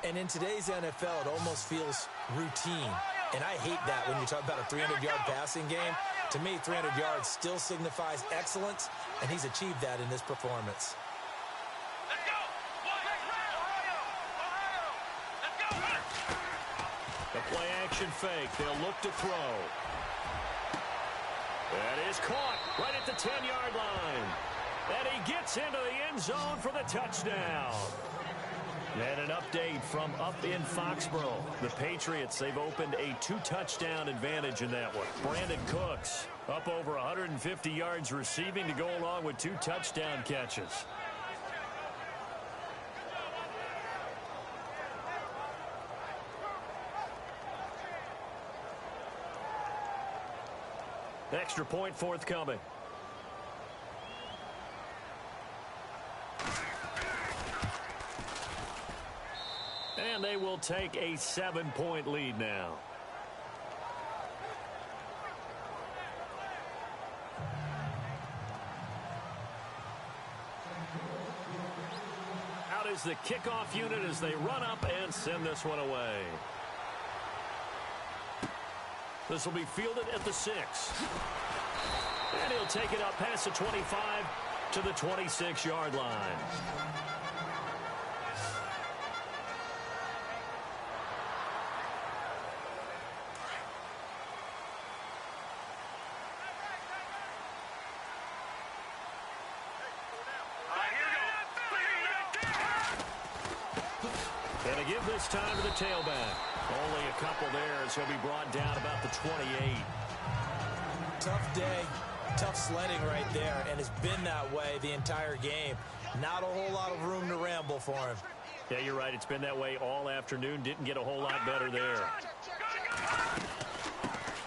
S4: And in today's NFL, it almost feels routine. And I hate that when you talk about a 300-yard passing game. To me, 300 yards still signifies excellence, and he's achieved that in this performance.
S3: The play action fake. They'll look to throw. That is caught right at the 10-yard line. And he gets into the end zone for the touchdown. And an update from up in Foxborough. The Patriots, they've opened a 2-touchdown advantage in that one. Brandon Cooks up over 150 yards receiving to go along with 2 touchdown catches. Extra point forthcoming. And they will take a 7-point lead now. is the kickoff unit as they run up and send this one away. This will be fielded at the 6. And he'll take it up past the 25 to the 26-yard line. And a give this time to the tailback. Only a couple there as he'll be brought down about the 28.
S4: Tough day, tough sledding right there, and it's been that way the entire game. Not a whole lot of room to ramble for him.
S3: Yeah, you're right. It's been that way all afternoon. Didn't get a whole lot better there.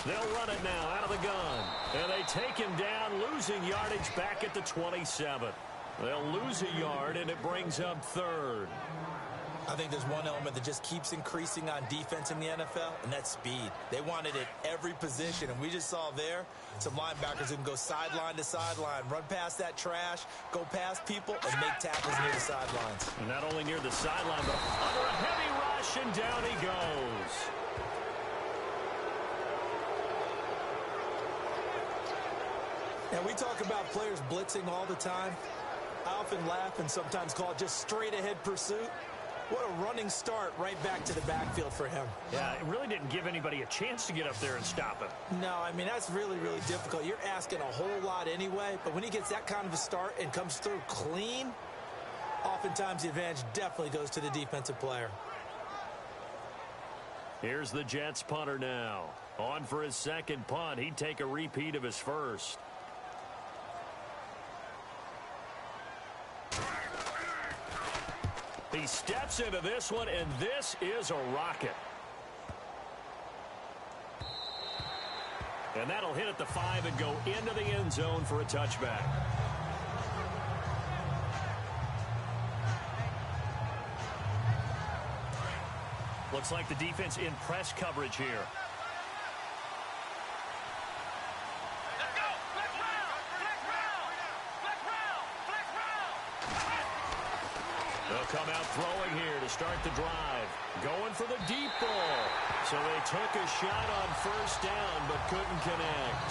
S3: They'll run it now out of the gun. And they take him down, losing yardage back at the 27. They'll lose a yard, and it brings up third.
S4: I think there's one element that just keeps increasing on defense in the NFL, and that's speed. They want it at every position, and we just saw there some linebackers who can go sideline to sideline, run past that trash, go past people, and make tackles near the sidelines.
S3: And not only near the sideline, but under a heavy rush, and down he goes.
S4: And we talk about players blitzing all the time. I often laugh and sometimes call it just straight-ahead pursuit. What a running start right back to the backfield for him.
S3: Yeah, it really didn't give anybody a chance to get up there and stop him.
S4: No, I mean, that's really, really difficult. You're asking a whole lot anyway, but when he gets that kind of a start and comes through clean, oftentimes the advantage definitely goes to the defensive player.
S3: Here's the Jets punter now. On for his second punt. He'd take a repeat of his first. He steps into this one, and this is a rocket. And that'll hit at the 5 and go into the end zone for a touchback. Looks like the defense in press coverage here. Come out throwing here to start the drive. Going for the deep ball. So they took a shot on first down but couldn't connect.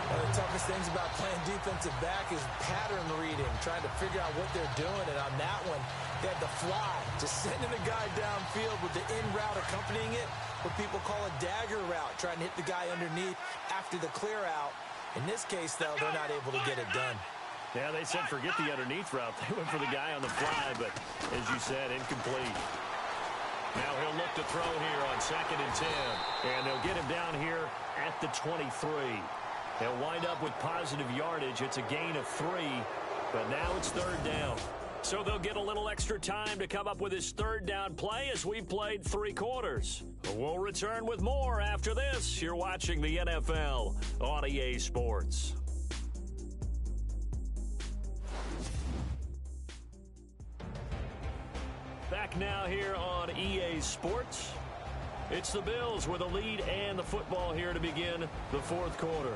S4: One of the toughest things about playing defensive back is pattern reading, trying to figure out what they're doing. And on that one, they had the fly, just sending a guy downfield with the in route accompanying it, what people call a dagger route, trying to hit the guy underneath after the clear out. In this case, though, they're not able to get it done.
S3: Yeah, they said forget the underneath route. They went for the guy on the fly, but as you said, incomplete. Now he'll look to throw here on 2nd and 10. And they'll get him down here at the 23. They'll wind up with positive yardage. It's a gain of 3, but now it's 3rd down. So they'll get a little extra time to come up with his 3rd down play as we've played 3 quarters. We'll return with more after this. You're watching the NFL on EA Sports. Back now here on EA Sports. It's the Bills with a lead and the football here to begin the 4th quarter.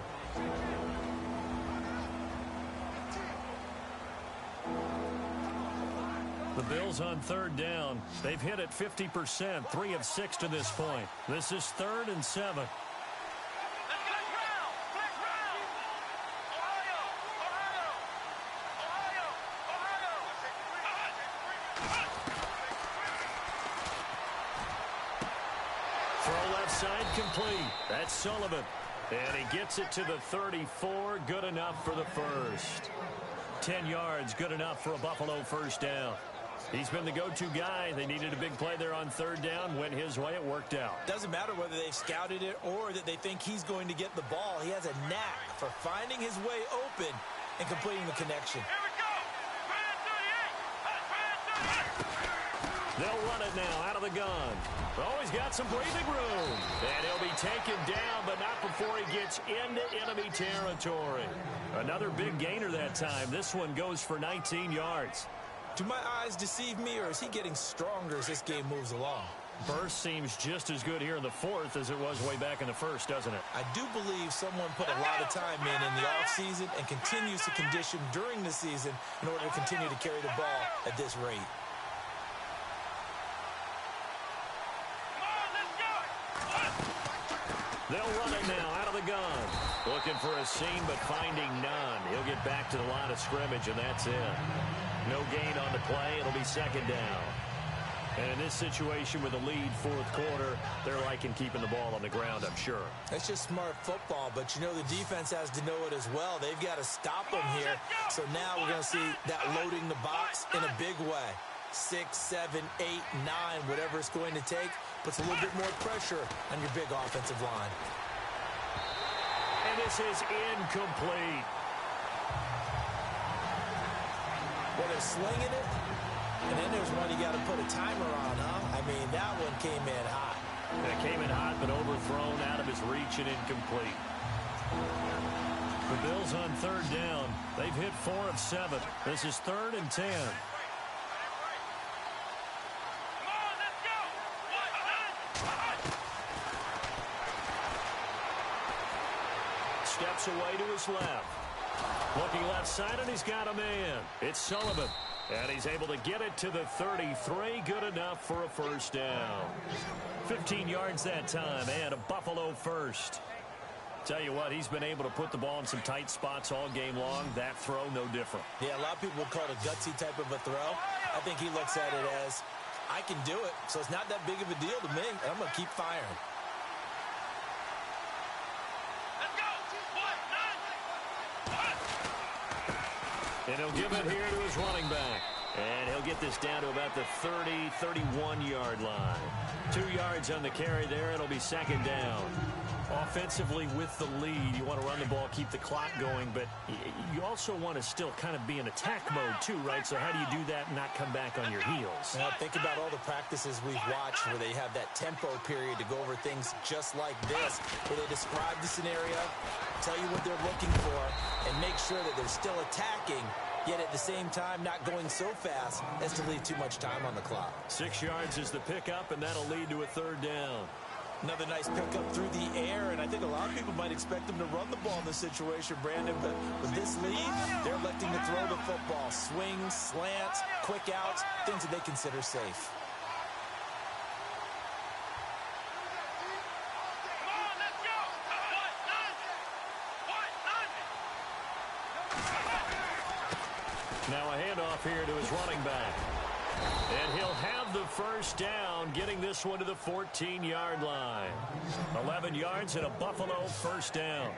S3: The Bills on 3rd down. They've hit it 50%, 3 of 6 to this point. This is 3rd and 7. Side complete. That's Sullivan. And he gets it to the 34. Good enough for the first. 10 yards, good enough for a Buffalo first down. He's been the go-to guy. They needed a big play there on 3rd down. Went his way. It worked out.
S4: Doesn't matter whether they've scouted it or that they think he's going to get the ball. He has a knack for finding his way open and completing the connection.
S5: Here we go.
S3: They'll run it now out of the gun. Oh, he's got some breathing room. And he'll be taken down, but not before he gets into enemy territory. Another big gainer that time. This one goes for 19 yards.
S4: Do my eyes deceive me, or is he getting stronger as this game moves along?
S3: Burst seems just as good here in the 4th as it was way back in the 1st, doesn't it?
S4: I do believe someone put a lot of time in the offseason and continues to condition during the season in order to continue to carry the ball at this rate.
S3: They'll run it now out of the gun. Looking for a seam, but finding none. He'll get back to the line of scrimmage, and that's it. No gain on the play. It'll be second down. And in this situation with a lead fourth quarter, they're liking keeping the ball on the ground, I'm sure.
S4: It's just smart football, but you know the defense has to know it as well. They've got to stop them here. So now we're going to see that loading the box in a big way. 6, 7, 8, 9, whatever it's going to take, puts a little bit more pressure on your big offensive line.
S3: And this is incomplete.
S4: Well, they're slinging it, and then there's one you got to put a timer on, huh? I mean, that one came in hot.
S3: It came in hot, but overthrown out of his reach and incomplete. The Bills on third down. They've hit 4 of 7. This is 3rd and 10. Steps away to his left. Looking left side, and he's got a man. It's Sullivan. And he's able to get it to the 33. Good enough for a first down. 15 yards that time, and a Buffalo first. Tell you what, he's been able to put the ball in some tight spots all game long. That throw, no different.
S4: Yeah, a lot of people would call it a gutsy type of a throw. I think he looks at it as, I can do it, so it's not that big of a deal to me, and I'm going to keep firing.
S3: And he'll give it here to his running back. And he'll get this down to about the 30, 31-yard line. 2 yards on the carry there. It'll be second down. Offensively with the lead, you want to run the ball, keep the clock going, but you also want to still kind of be in attack mode too, right? So how do you do that and not come back on your heels?
S4: Now, think about all the practices we've watched where they have that tempo period to go over things just like this, where they describe the scenario, tell you what they're looking for, and make sure that they're still attacking, yet at the same time not going so fast as to leave too much time on the clock.
S3: 6 yards is the pickup, and that'll lead to a third down.
S4: Another nice pickup through the air, and I think a lot of people might expect them to run the ball in this situation, Brandon, but with this lead, they're electing to throw the football. Swings, slants, quick outs, things that they consider safe.
S3: Now a handoff here to his running back. And he'll have the first down, getting this one to the 14-yard line. 11 yards and a Buffalo first down.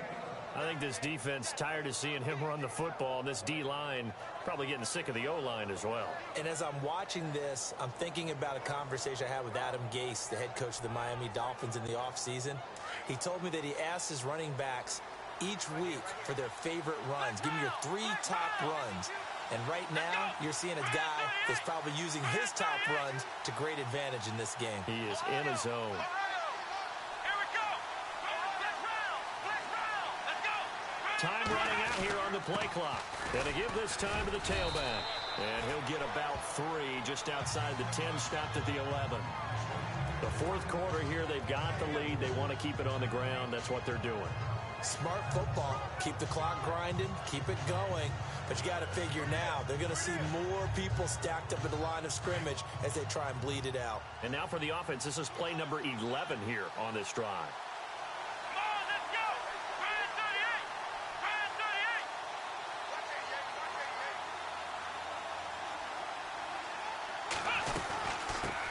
S3: I think this defense tired of seeing him run the football, and this D-line probably getting sick of the O-line as well.
S4: And as I'm watching this, I'm thinking about a conversation I had with Adam Gase, the head coach of the Miami Dolphins in the offseason. He told me that he asked his running backs each week for their favorite runs. Give me your 3 top runs. And right now, you're seeing a guy that's probably using his top runs to great advantage in this game.
S3: He is in his zone. Time running out here on the play clock. And to give this time to the tailback. And he'll get about 3 just outside the 10, stopped at the 11. The fourth quarter here, they've got the lead. They want to keep it on the ground. That's what they're doing.
S4: Smart football. Keep the clock grinding. Keep it going. But you got to figure now, they're going to see more people stacked up at the line of scrimmage as they try and bleed it out.
S3: And now for the offense, this is play number 11 here on this drive.
S5: Come on, let's go! Ryan 38! Ryan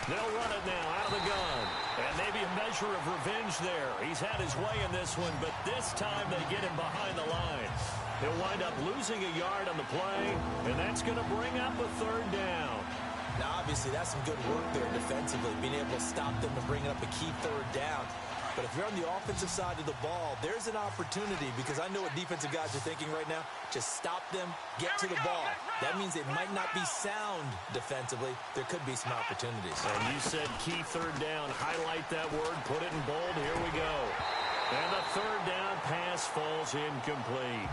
S5: 38!
S3: They'll run it now out of the gun. And maybe a measure of revenge there. He's had his way in this one, but this time they get him behind the line. He'll wind up losing a yard on the play, and that's going to bring up a third down.
S4: Now, obviously, that's some good work there defensively, being able to stop them and bring up a key third down. But if you're on the offensive side of the ball, there's an opportunity, because I know what defensive guys are thinking right now. Just stop them, get to the ball. That means it might not be sound defensively. There could be some opportunities.
S3: And you said key third down. Highlight that word, put it in bold. Here we go. And the third down pass falls incomplete.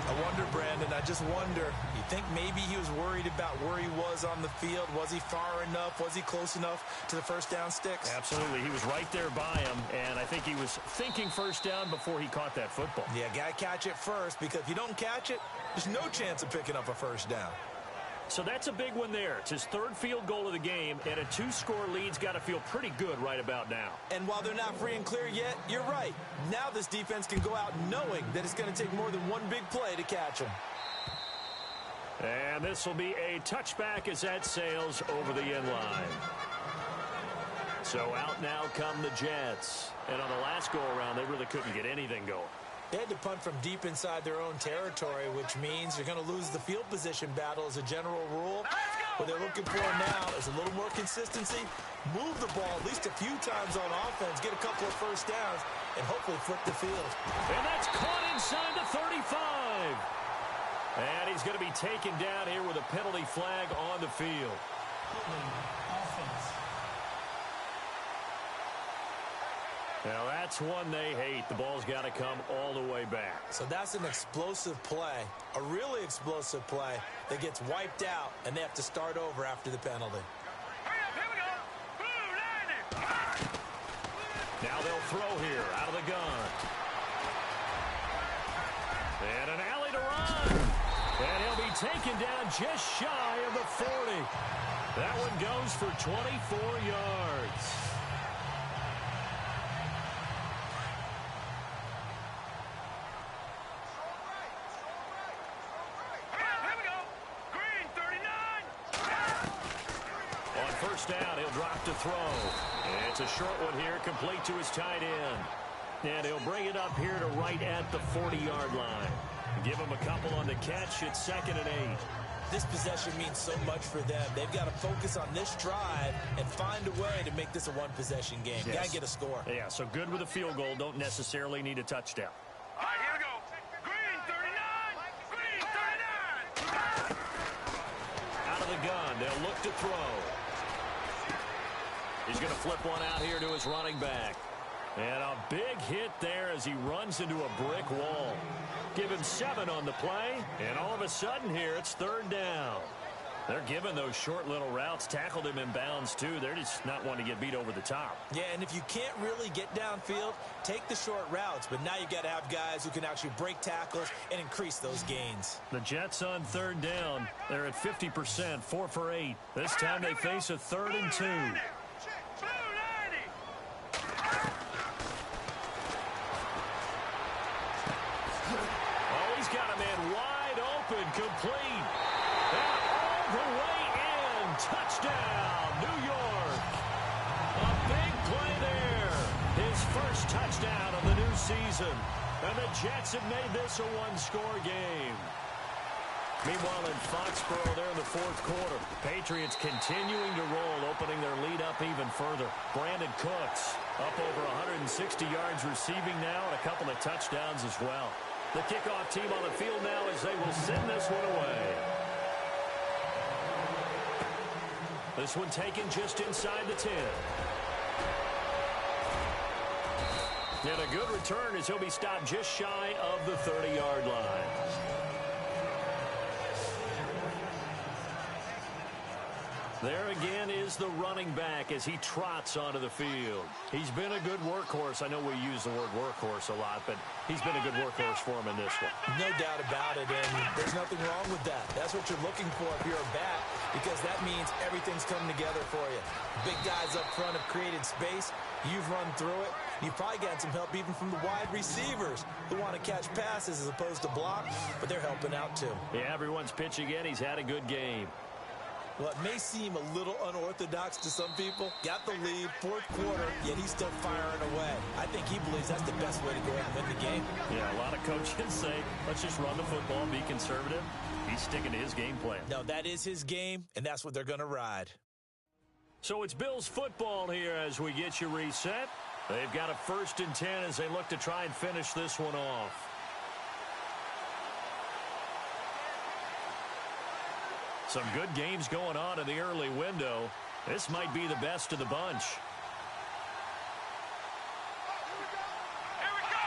S4: I wonder, Brandon, I just wonder, you think maybe he was worried about where he was on the field? Was he far enough? Was he close enough to the first down sticks?
S3: Absolutely. He was right there by him, and I think he was thinking first down before he caught that football.
S4: Yeah, got to catch it first, because if you don't catch it, there's no chance of picking up a first down.
S3: So that's a big one there. It's his third field goal of the game, and a 2-score lead's got to feel pretty good right about now.
S4: And while they're not free and clear yet, you're right. Now this defense can go out knowing that it's going to take more than one big play to catch them.
S3: And this will be a touchback as that sails over the end line. So out now come the Jets. And on the last go-around, they really couldn't get anything going.
S4: They had to punt from deep inside their own territory, which means you're going to lose the field position battle as a general rule. What they're looking for now is a little more consistency, move the ball at least a few times on offense, get a couple of first downs, and hopefully flip the field.
S3: And that's caught inside the 35. And he's going to be taken down here with a penalty flag on the field.
S6: Offense.
S3: Now, that's one they hate. The ball's got to come all the way back.
S4: So that's an explosive play, a really explosive play that gets wiped out, and they have to start over after the penalty.
S5: Here we go.
S3: Now they'll throw here out of the gun. And an alley to run. And he'll be taken down just shy of the 40. That one goes for 24 yards. First down, he'll drop to throw. It's a short one here, complete to his tight end. And he'll bring it up here to right at the 40-yard line. Give him a couple on the catch. It's 2nd and 8.
S4: This possession means so much for them. They've got to focus on this drive and find a way to make this a one-possession game.
S3: Yes.
S4: Got to get a score.
S3: Yeah, so good with a field goal. Don't necessarily need a touchdown.
S5: All right, here we go. Green 39. Green 39.
S3: Out of the gun, they'll look to throw. He's going to flip one out here to his running back. And a big hit there as he runs into a brick wall. Give him 7 on the play, and all of a sudden here it's 3rd down. They're giving those short little routes. Tackled him in bounds, too. They're just not wanting to get beat over the top.
S4: Yeah, and if you can't really get downfield, take the short routes. But now you've got to have guys who can actually break tackles and increase those gains.
S3: The Jets on 3rd down. They're at 50%, 4 for 8. This time they face a 3rd and 2. Complete. And all the way in. Touchdown, New York. A big play there. His first touchdown of the new season. And the Jets have made this a one-score game. Meanwhile, in Foxborough, there in the 4th quarter, Patriots continuing to roll, opening their lead up even further. Brandon Cooks up over 160 yards receiving now and a couple of touchdowns as well. The kickoff team on the field now as they will send this one away. This one taken just inside the 10. And a good return as he'll be stopped just shy of the 30-yard line. There again is the running back as he trots onto the field. He's been a good workhorse. I know we use the word workhorse a lot, but he's been a good workhorse for him in this one.
S4: No doubt about it, and there's nothing wrong with that. That's what you're looking for if you're a back, because that means everything's coming together for you. Big guys up front have created space. You've run through it. You've probably got some help even from the wide receivers who want to catch passes as opposed to block, but they're helping out too.
S3: Yeah, everyone's pitching in. He's had a good game.
S4: Well, it may seem a little unorthodox to some people. Got the lead, 4th quarter, yet he's still firing away. I think he believes that's the best way to go ahead and win the game.
S3: Yeah, a lot of coaches say, let's just run the football, be conservative. He's sticking to his game plan.
S4: No, that is his game, and that's what they're going to ride.
S3: So it's Bills football here as we get you reset. They've got a 1st and 10 as they look to try and finish this one off. Some good games going on in the early window. This might be the best of the bunch.
S5: Here we go.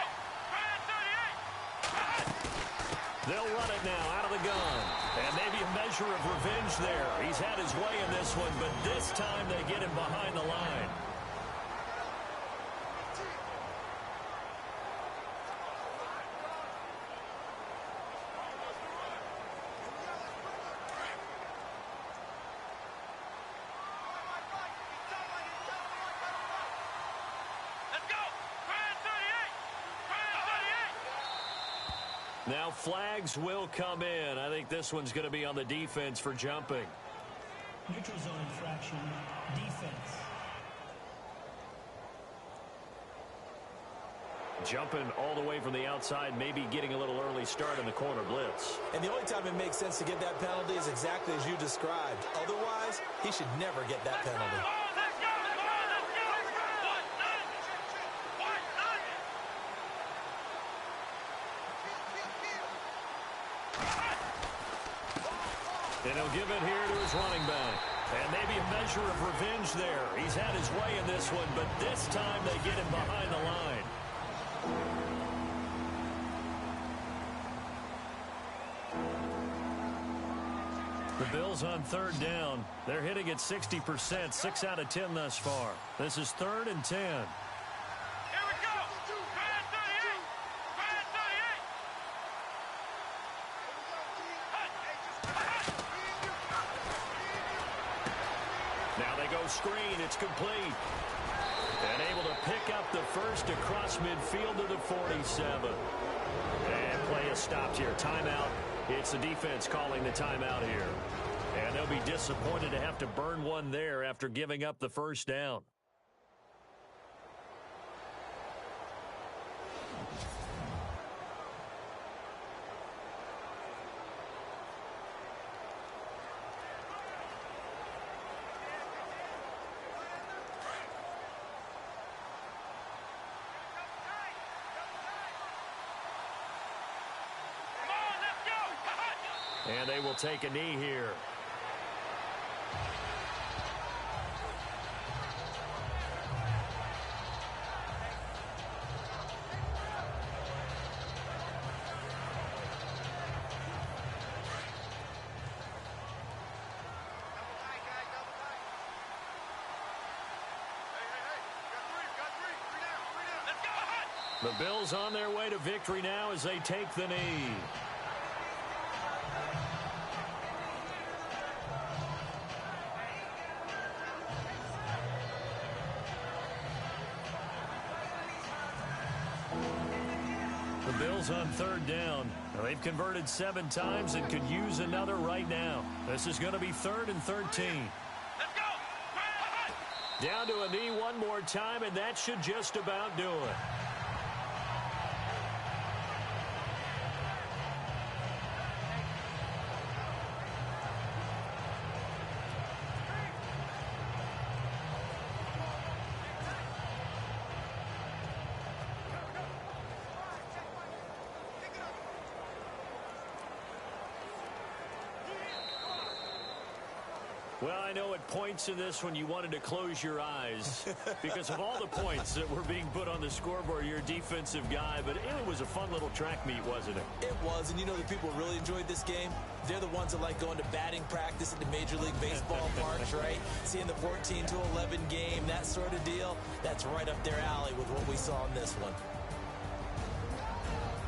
S3: They'll run it now out of the gun. And maybe a measure of revenge there. He's had his way in this one, but this time they get him behind the line. Now flags will come in. I think this one's going to be on the defense for jumping.
S6: Neutral zone infraction, defense.
S3: Jumping all the way from the outside, maybe getting a little early start in the corner blitz.
S4: And the only time it makes sense to get that penalty is exactly as you described. Otherwise, he should never get that penalty.
S3: And he'll give it here to his running back. And maybe a measure of revenge there. He's had his way in this one, but this time they get him behind the line. The Bills on third down. They're hitting at 60%, 6 out of 10 thus far. This is 3rd and 10.
S5: Here we go. Try at 38. Try at 38.
S3: Now they go screen. It's complete. And able to pick up the first across midfield to the 47. And play is stopped here. Timeout. It's the defense calling the timeout here. And they'll be disappointed to have to burn one there after giving up the first down. And they will take a knee here. The Bills on their way to victory now as they take the knee. The Bills on third down. Now they've converted 7 times and could use another right now. This is going to be 3rd and 13.
S5: Let's go.
S3: Down to a knee one more time, and that should just about do it. Well, I know at points in this one you wanted to close your eyes because of all the points that were being put on the scoreboard. You're a defensive guy, but it was a fun little track meet, wasn't it?
S4: It was, and you know the people really enjoyed this game? They're the ones that like going to batting practice at the Major League Baseball parks, right? Seeing the 14-11 game, that sort of deal. That's right up their alley with what we saw in this one.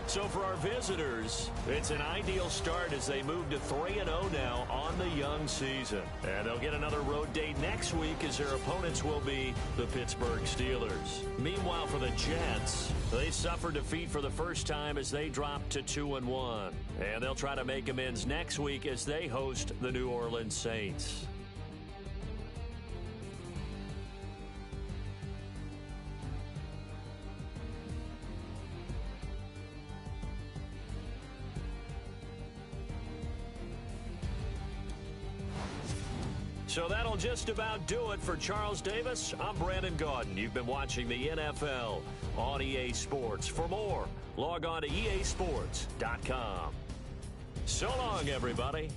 S3: So for our visitors, it's an ideal start as they move to 3-0 now on the young season. And they'll get another road date next week as their opponents will be the Pittsburgh Steelers. Meanwhile, for the Jets, they suffered defeat for the first time as they dropped to 2-1. And they'll try to make amends next week as they host the New Orleans Saints. So that'll just about do it for Charles Davis. I'm Brandon Gaudin. You've been watching the NFL on EA Sports. For more, log on to easports.com. So long, everybody.